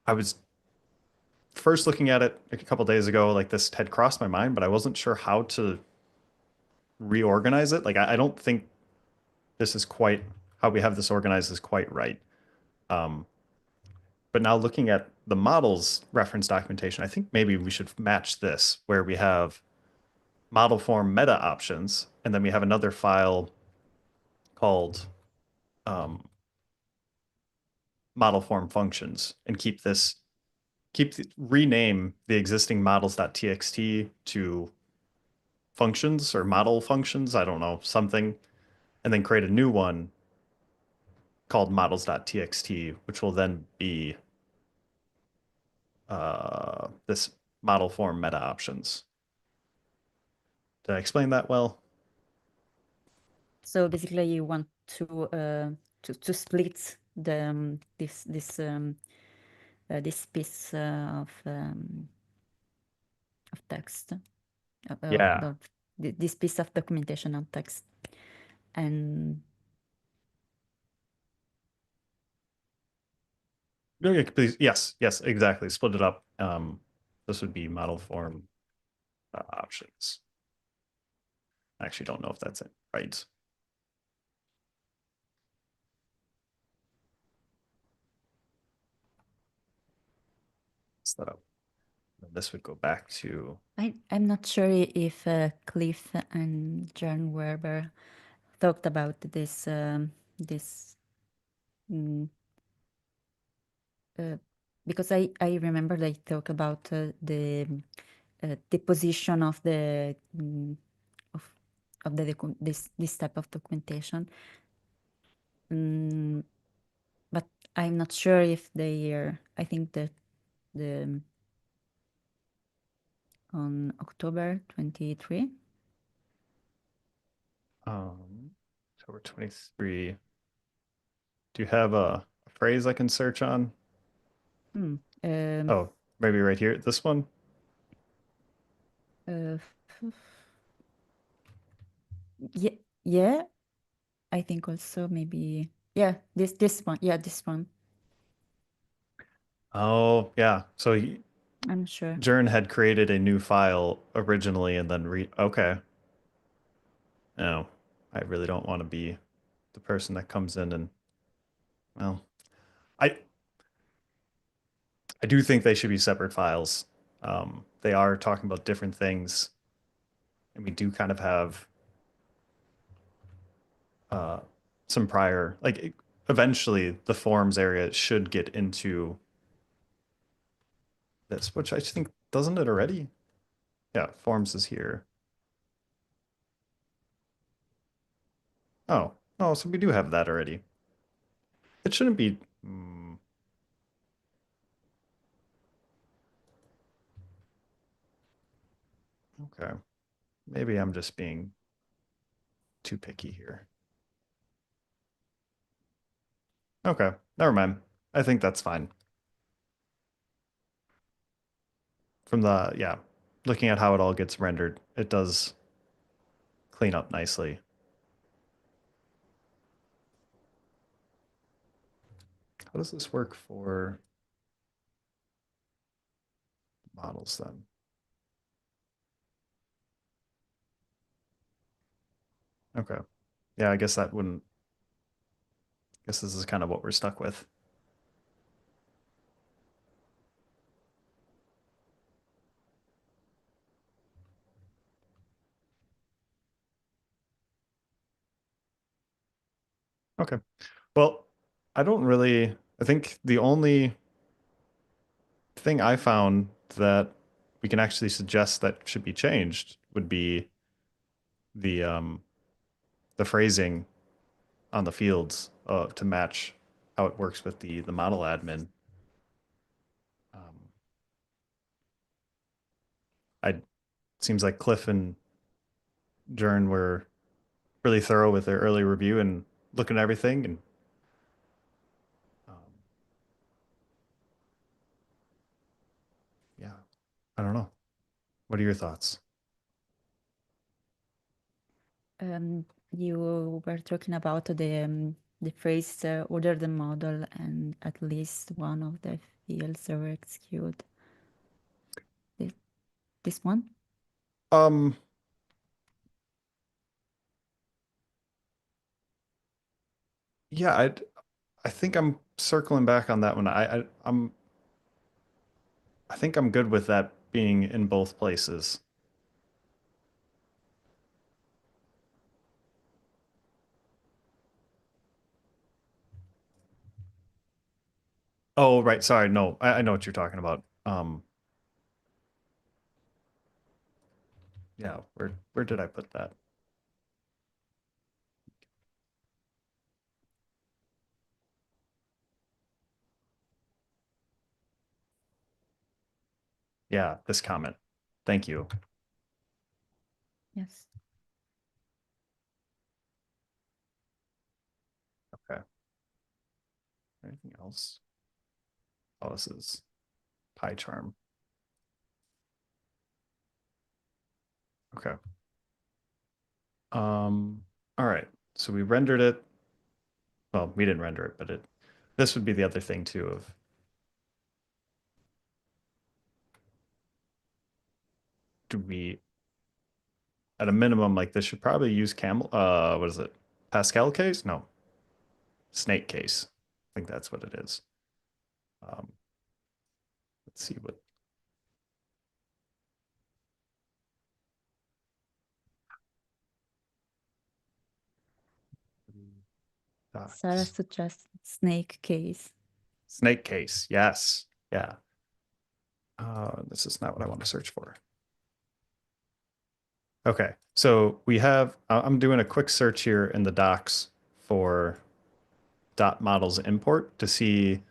I was first looking at it like a couple days ago, like this had crossed my mind, but I wasn't sure how to reorganize it. Like I don't think this is quite how we have this organized is quite right. Um, but now looking at the models reference documentation, I think maybe we should match this where we have model form meta options, and then we have another file called um, model form functions, and rename the existing models.txt to functions or model functions. I don't know, something, and then create a new one called models.txt, which will then be this model form meta options. Did I explain that well? So basically, you want to split the this piece of text Yeah. of this piece of documentation of text, and Okay, please. Yes, yes, exactly. Split it up. This would be model form options. I actually don't know if that's it. Right. Set up. This would go back to. I'm not sure if Cliff and John Werber talked about this mm, because I remember they talk about the position of the of of this type of documentation. Mm, but I'm not sure if they are. I think that the on October 23. October 23. Do you have a phrase I can search on? Hmm. Um, Oh, maybe right here. This one? uh, yeah, yeah. I think also maybe this one. Yeah, this one. Oh, yeah. So I'm sure. Jern had created a new file originally and then okay. No, I really don't want to be the person that comes in and well, I I do think they should be separate files. They are talking about different things, and we do kind of have uh, some prior, like eventually the forms area should get into this, which I think doesn't it already? Yeah, forms is here. Oh, oh, so we do have that already. It shouldn't be. Okay, maybe I'm just being too picky here. Okay, never mind. I think that's fine. From the, yeah, looking at how it all gets rendered, it does clean up nicely. How does this work for models then? Okay. Yeah, I guess that wouldn't, I guess this is kind of what we're stuck with. Okay. Well, I don't really, I think the only thing I found that we can actually suggest that should be changed would be the um the phrasing on the fields to match how it works with the model admin. Um, I seems like Cliff and Jern were really thorough with their early review and looking at everything, and um, yeah, I don't know. What are your thoughts? You were talking about the phrase order the model and at least one of the fields are executed. This, this one? Um, yeah, I think I'm circling back on that one. I think I'm good with that being in both places. Oh, right. Sorry. No, I know what you're talking about. Yeah, where did I put that? Yeah, this comment. Thank you. Yes. Okay. Anything else? Oh, this is pie charm. Okay. All right. So we rendered it. Well, we didn't render it, but this would be the other thing too of do we at a minimum like this should probably use camel what is it? Pascal case? No, snake case. I think that's what it is. Um, let's see what Sarah docs. suggests snake case. Snake case. Yes. Yeah. This is not what I want to search for. Okay. So we have, I'm doing a quick search here in the docs for dot models import to see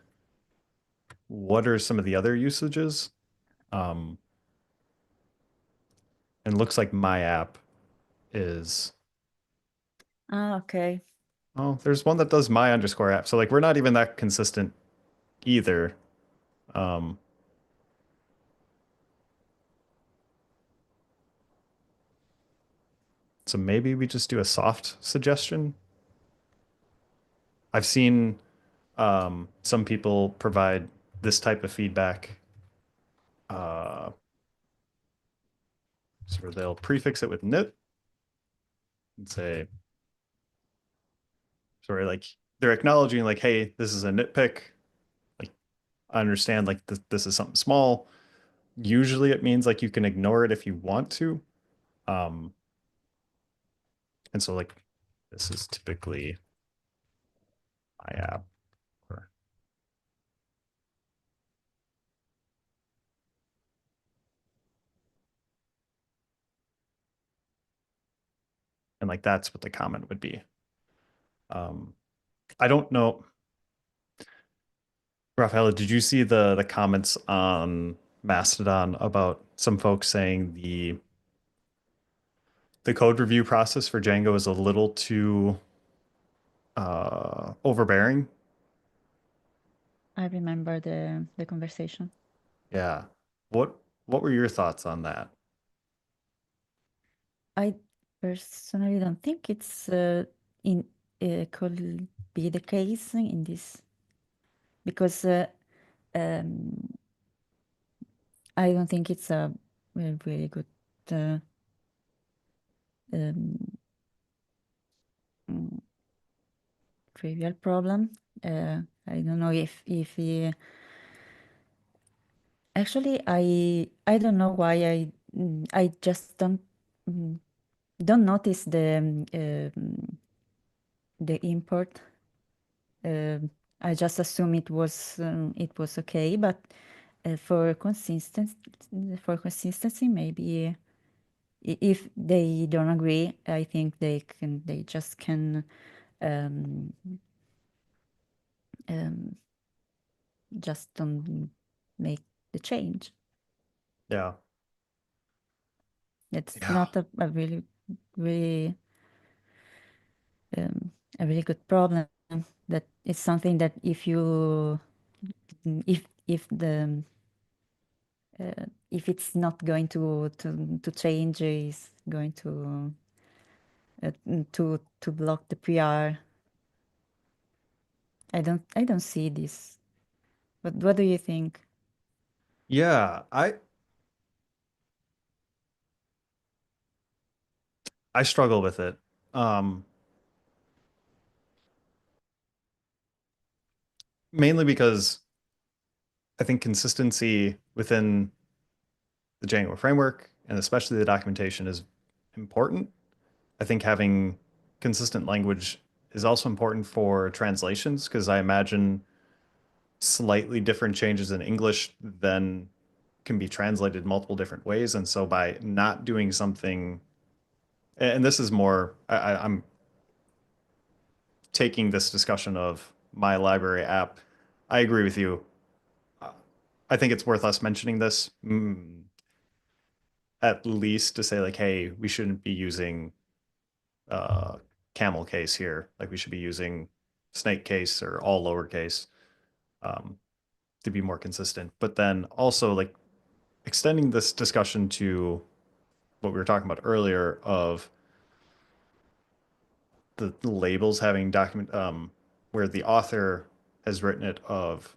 what are some of the other usages. Um, and looks like my app is, Ah, okay. oh, there's one that does my underscore app. So like we're not even that consistent either. Um, so maybe we just do a soft suggestion. I've seen some people provide this type of feedback. Uh, so they'll prefix it with nit and say, sorry, like they're acknowledging like, hey, this is a nitpick. Like I understand like this is something small. Usually it means like you can ignore it if you want to. Um, and so like this is typically my app. Or, and like that's what the comment would be. Um, I don't know. Raffaella, did you see the comments on Mastodon about some folks saying the code review process for Django is a little too overbearing? I remember the conversation. Yeah. What what were your thoughts on that? I personally don't think it's in could be the case in this because um, I don't think it's a really good uh, um, mm, trivial problem. I don't know if he, actually I don't know why I just mm, don't notice the import. I just assume it was okay, but for consistency, maybe if they don't agree, I think they just can um, um, just don't make the change. Yeah. It's Yeah. not a really really um, a really good problem. That it's something that if it's not going to change, is going to block the PR. I don't see this. What do you think? Yeah, I struggle with it. Um, Mainly because I think consistency within the Django framework and especially the documentation is important. I think having consistent language is also important for translations because I imagine slightly different changes in English then can be translated multiple different ways. And so by not doing something, and this is more, I'm taking this discussion of my library app. I agree with you. I think it's worth us mentioning this, at least to say like, hey, we shouldn't be using uh, camel case here. Like we should be using snake case or all lowercase um, to be more consistent. But then also like extending this discussion to what we were talking about earlier of the labels having document where the author has written it of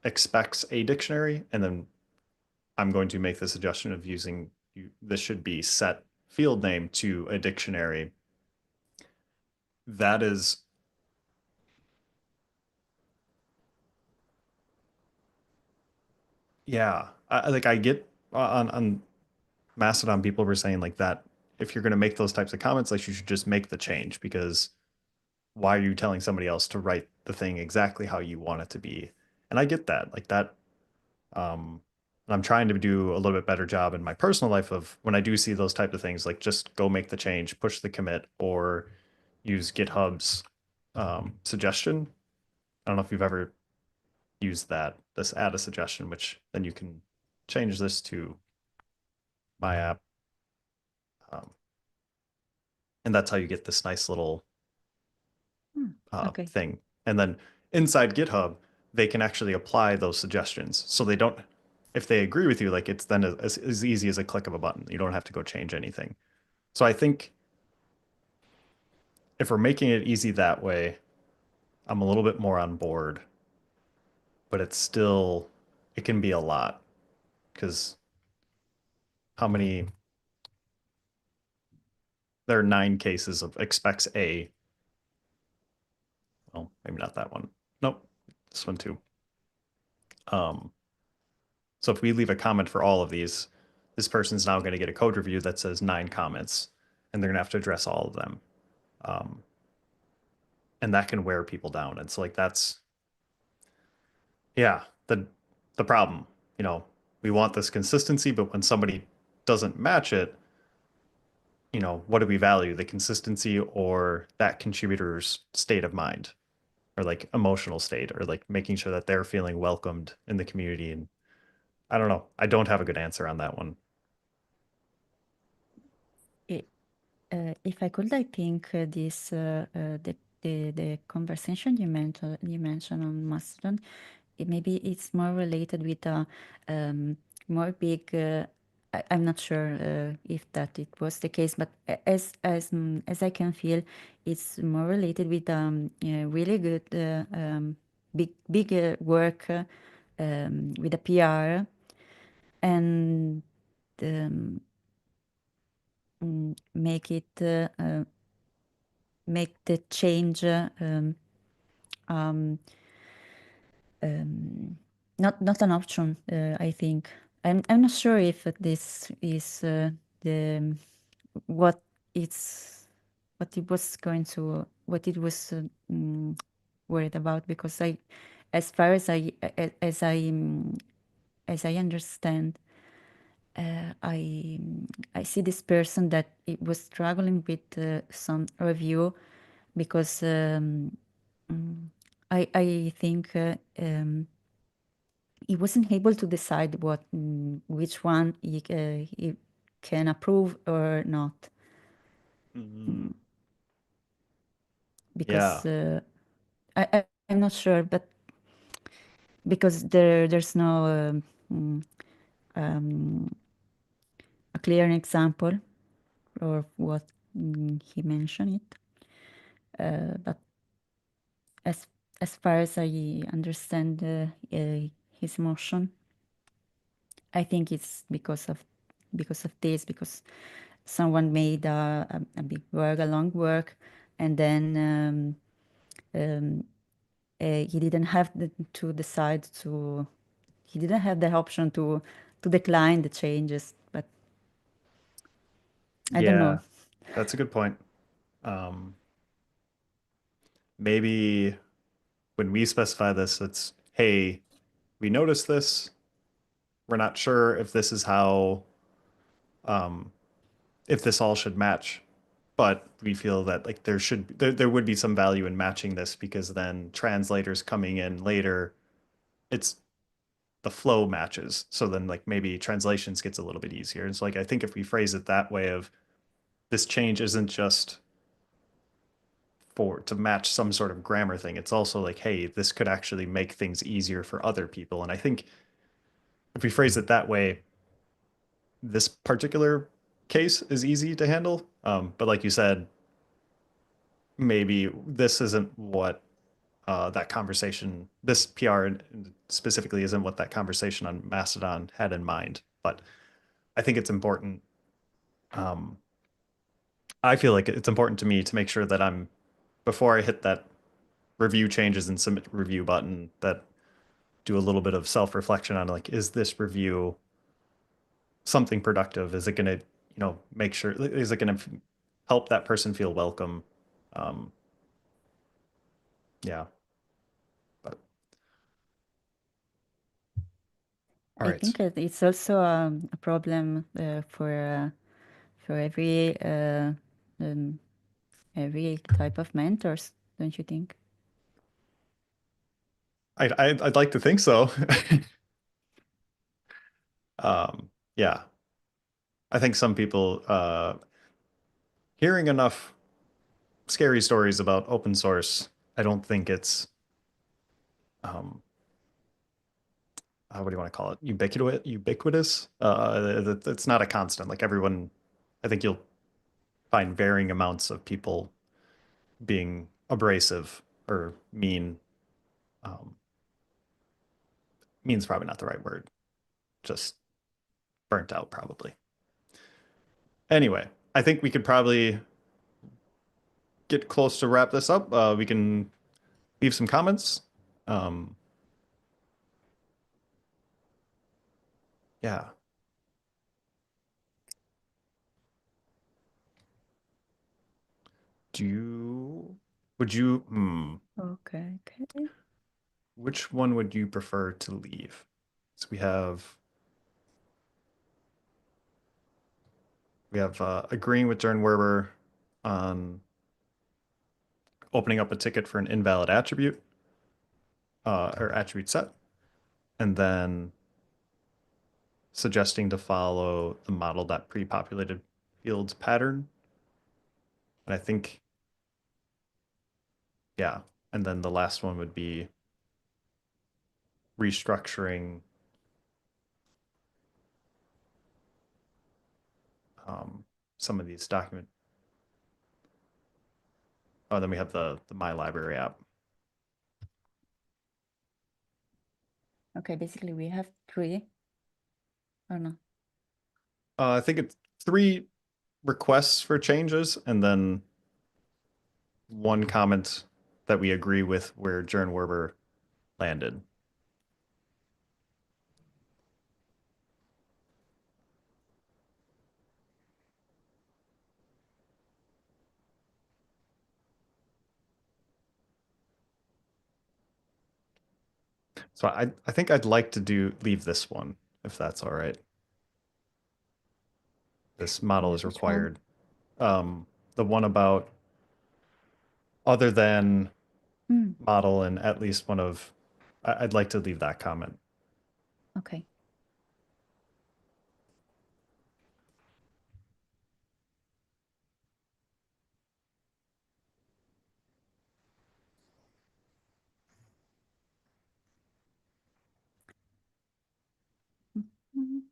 expects a dictionary, and then I'm going to make the suggestion of using this should be set field name to a dictionary. That is, yeah. Like I get on Mastodon, people were saying like that if you're going to make those types of comments, like you should just make the change because why are you telling somebody else to write the thing exactly how you want it to be? And I get that, like that. And I'm trying to do a little bit better job in my personal life of when I do see those type of things, like just go make the change, push the commit, or use GitHub's suggestion. I don't know if you've ever used that, this add a suggestion, which then you can change this to my app. Um, and that's how you get this nice little Okay. thing. And then inside GitHub, they can actually apply those suggestions. So they don't, if they agree with you, like it's then as easy as a click of a button. You don't have to go change anything. So I think if we're making it easy that way, I'm a little bit more on board, but it's still, it can be a lot because how many, there are 9 cases of expects A. Well, maybe not that one. Nope, this one too. Um, so if we leave a comment for all of these, this person's now going to get a code review that says 9 comments, and they're going to have to address all of them. Um, and that can wear people down. And so like that's yeah, the problem. You know, we want this consistency, but when somebody doesn't match it, you know, what do we value? The consistency or that contributor's state of mind or like emotional state or like making sure that they're feeling welcomed in the community. And I don't know. I don't have a good answer on that one. I- if I could, I think the conversation you mentioned on Mastodon, maybe it's more related with a more big. I'm not sure if that it was the case, but as I can feel, it's more related with really good big work with the PR and um, make it make the change um, not an option. I think I'm not sure if this is the what it's what it was going to what it was worried about, because I, as far as as I understand, I see this person that it was struggling with some review because I think he wasn't able to decide which one he can approve or not, Mm, yeah. because I'm not sure, but because there's no mm, um, a clear example or what he mentioned it, but as as far as I understand his emotion, I think it's because of this, because someone made a big work, a long work, and then um, he didn't have to decide to. He didn't have the option to decline the changes, but I don't know. Yeah, that's a good point. Um, maybe when we specify this, it's, hey, we noticed this. We're not sure if this is how, um, if this all should match, but we feel that like there would be some value in matching this because then translators coming in later, it's the flow matches. So then like maybe translations gets a little bit easier. It's like I think if we phrase it that way of this change isn't just for to match some sort of grammar thing. It's also like, hey, this could actually make things easier for other people. And I think if we phrase it that way, this particular case is easy to handle. But like you said, maybe this isn't what that conversation, this PR specifically isn't what that conversation on Mastodon had in mind. But I think it's important. Um, I feel like it's important to me to make sure that I'm, before I hit that review changes and submit review button, that do a little bit of self-reflection on like, is this review something productive? Is it going to, make sure, is it going to help that person feel welcome? Um, yeah, but all I right. think it's also a problem for um, every type of mentors, don't you think? I'd like to think so. Yeah, I think some people, hearing enough scary stories about open source, I don't think it's, um, what do you want to call it? Ubiquitous. It's not a constant. Like everyone, I think you'll find varying amounts of people being abrasive or mean. Um, mean's probably not the right word. Just burnt out, probably. Anyway, I think we could probably get close to wrap this up. We can leave some comments. Um, yeah. Do you, would you, Okay, okay. which one would you prefer to leave? So we have agreeing with Jern Werber on opening up a ticket for an invalid attribute or attribute set, and then suggesting to follow the model.prepopulated fields pattern. And I think, yeah. And then the last one would be restructuring some of these document. Oh, then we have the My Library app. Okay, basically we have three or no? I think it's three requests for changes, and then one comment that we agree with where Jern Werber landed. So I think I'd like to leave this one, if that's all right. This model is Which one? required. The one about other than Mm, model and at least one of, I'd like to leave that comment. okay. Mhm.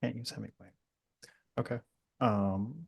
Can't use Hemingway. Okay. Um,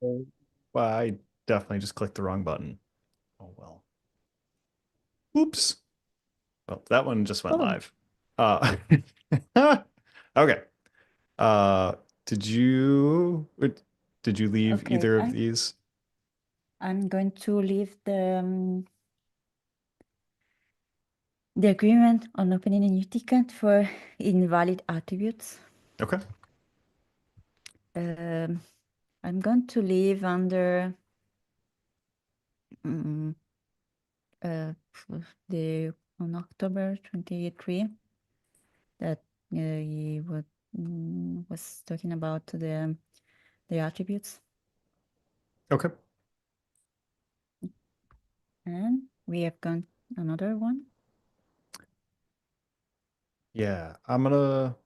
Oh, well, I definitely just clicked the wrong button. Oh well. Oops. Well, that one just went Oh, live. Uh, okay. Uh, did you leave okay. either of these? I'm going to leave the agreement on opening a new ticket for invalid attributes. Okay. Um, I'm going to leave under mm, uh, the on October 23 that he was talking about the attributes, Okay. and we have got another one. Yeah, I'm gonna.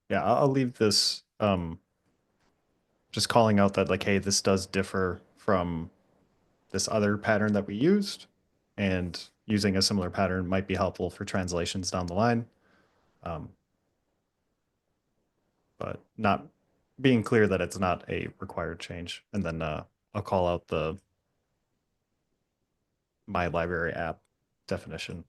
Yeah, I'll leave this. Just calling out that like, hey, this does differ from this other pattern that we used, and using a similar pattern might be helpful for translations down the line. Um, but not being clear that it's not a required change. And then I'll call out the my library app definition.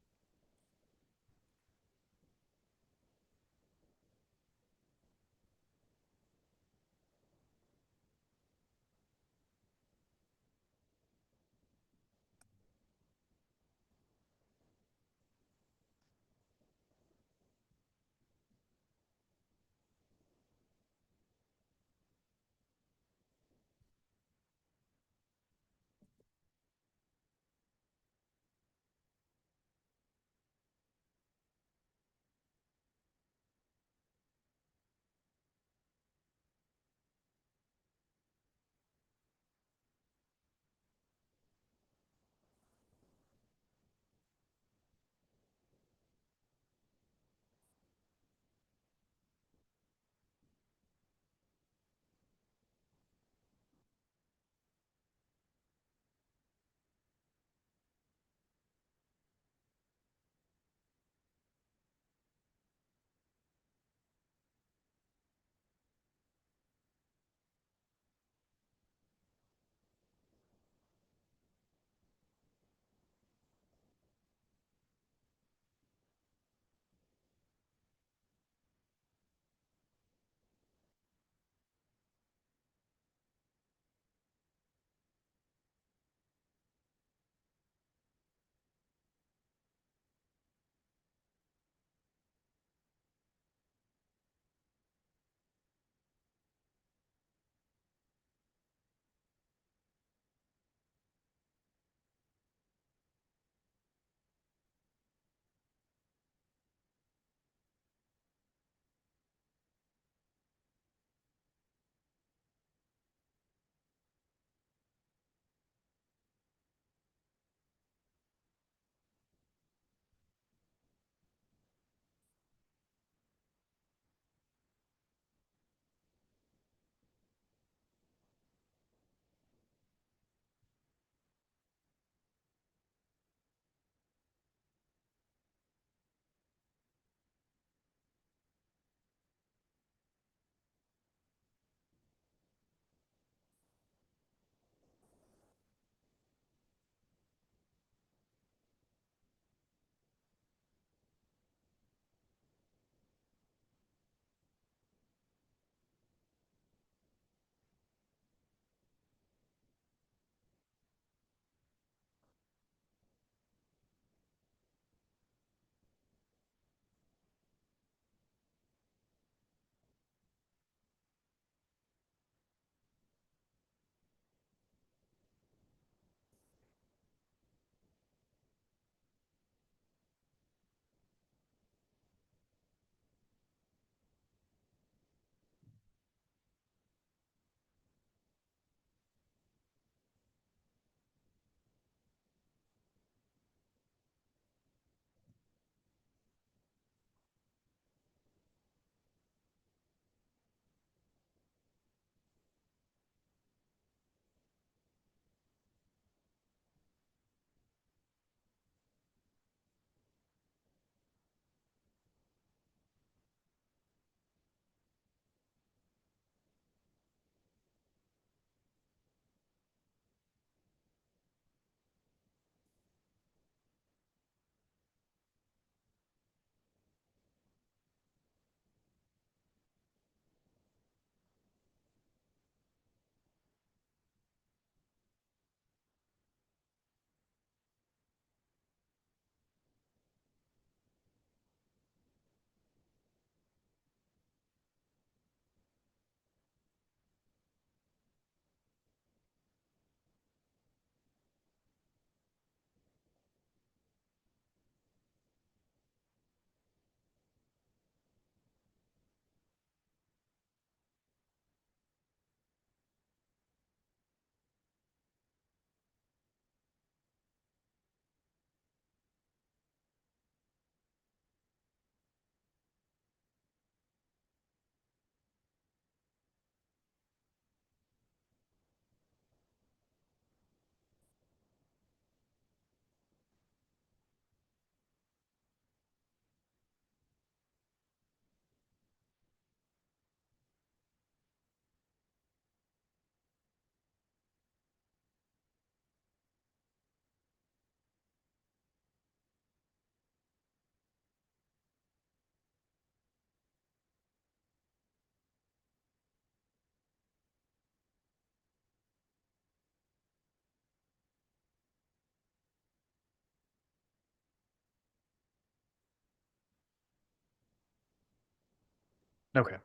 Okay.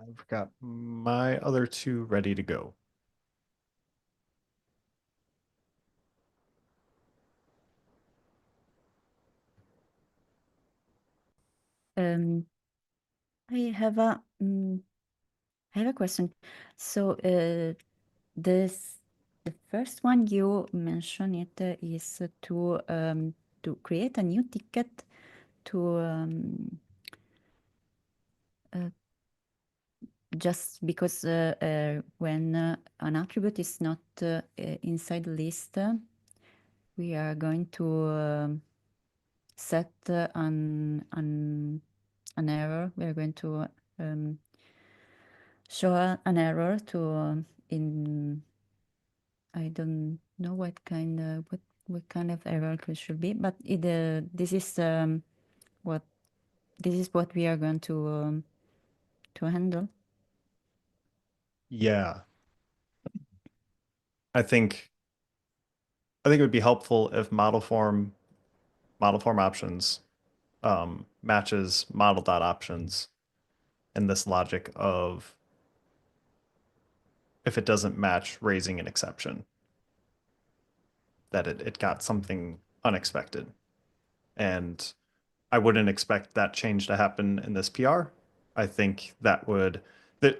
I've got my other two ready to go. Um, I have a I have a question. So this the first one you mentioned it is to create a new ticket to uh, just because when an attribute is not inside the list, we are going to set an error. We are going to show an error to in I don't know what kind of error it should be, but what this is what we are going to handle. Yeah, I think it would be helpful if model form options matches model dot options in this logic of if it doesn't match raising an exception, that it got something unexpected. And I wouldn't expect that change to happen in this PR. I think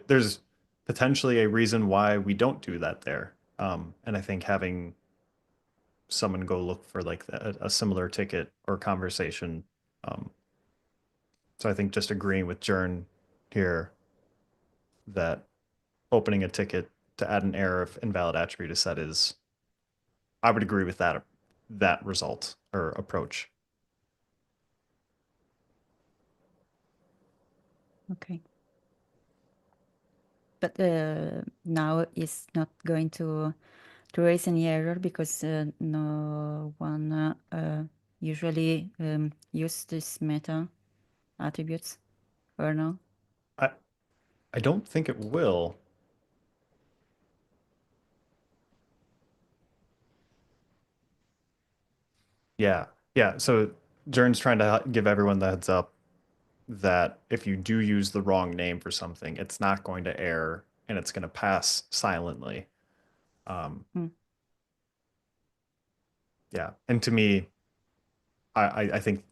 there's potentially a reason why we don't do that there. And I think having someone go look for like a similar ticket or conversation. Um, so I think just agreeing with Jern here that opening a ticket to add an error if invalid attribute is set is, I would agree with that result or approach. Okay. But now it's not going to raise any error because no one usually use this meta attributes, or no? I I don't think it will. Yeah. Yeah. So Jern's trying to give everyone the heads up that if you do use the wrong name for something, it's not going to error and it's going to pass silently. Um, Hmm. yeah. And to me, I think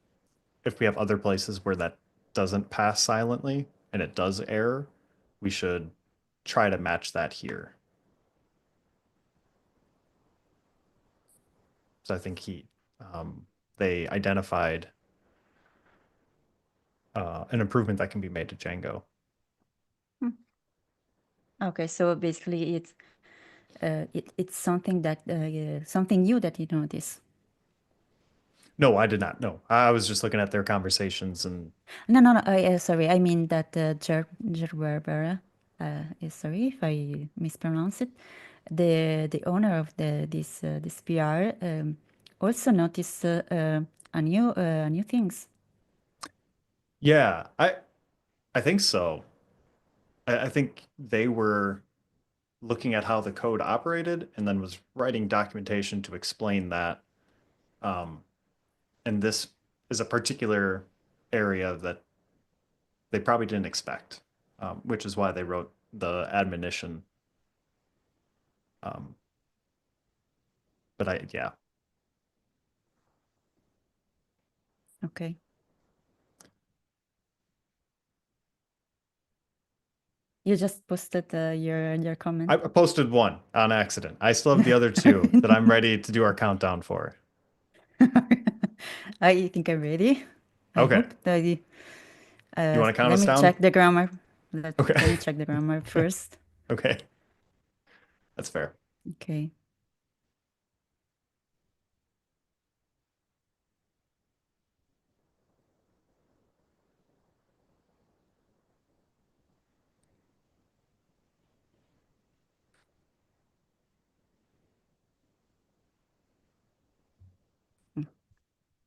if we have other places where that doesn't pass silently and it does error, we should try to match that here. So I think they identified an improvement that can be made to Django. Hmm. Okay, so basically it's something that something new that you notice. No, I did not. No, I was just looking at their conversations and No. Sorry, I mean that Gerber, sorry if I mispronounce it. The owner of this PR also noticed a new things. yeah, I think so. I think they were looking at how the code operated and then was writing documentation to explain that. Um, and this is a particular area that they probably didn't expect, which is why they wrote the admonition. Um, but yeah, Okay, you just posted your I comment. posted one on accident. I still have the other two that I'm ready to do our countdown for. I think I'm ready. I Okay. hope that You want to count let us me down? check the grammar. Let Okay. me check the grammar first. Okay. That's fair. Okay.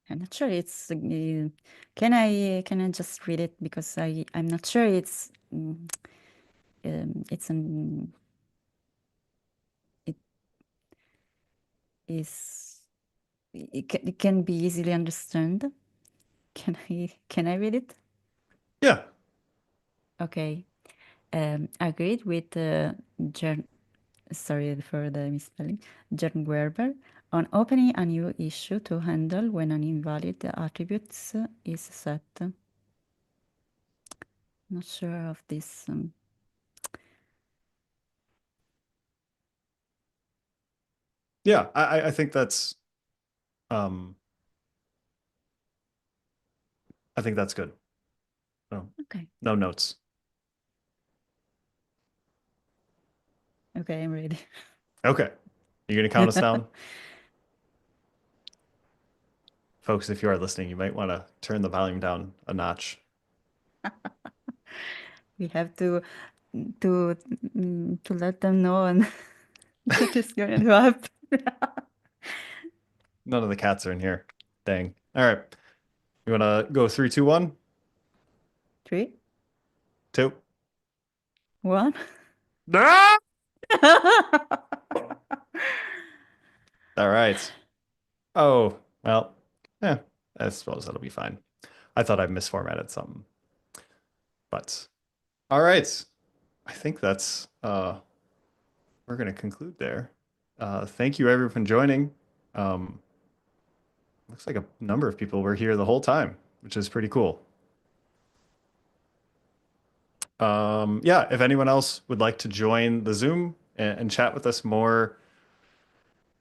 I'm not sure it's can I just read it because I'm not sure it's an it is it can be easily understood. Can I read it? Yeah. Okay. Agreed with Jern, sorry for the misspelling, Jern Werber on opening a new issue to handle when an invalid attributes is set. Not sure of this. Yeah, I think that's um I think that's good. No, Okay. no notes. Okay, I'm ready. Okay. You gonna count us down? Folks, if you are listening, you might want to turn the volume down a notch. We have to let them know and that is going to happen. None of the cats are in here. Dang. All right. You wanna go three, two, one, 3, two? 1. Ah! All right. Oh, well, yeah, I suppose that'll be fine. I thought I misformatted something, but all right. I think that's we're gonna conclude there. Thank you everyone for joining. Um, looks like a number of people were here the whole time, which is pretty cool. Yeah, if anyone else would like to join the Zoom and chat with us more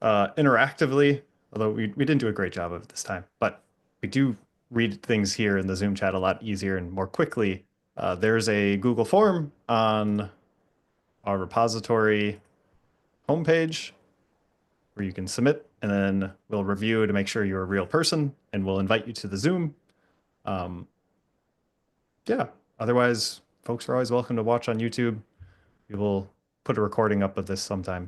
interactively, although we didn't do a great job of it this time, but we do read things here in the Zoom chat a lot easier and more quickly. There's a Google form on our repository homepage where you can submit, and then we'll review to make sure you're a real person, and we'll invite you to the Zoom. Um, yeah, otherwise, folks are always welcome to watch on YouTube. We will put a recording up of this sometime.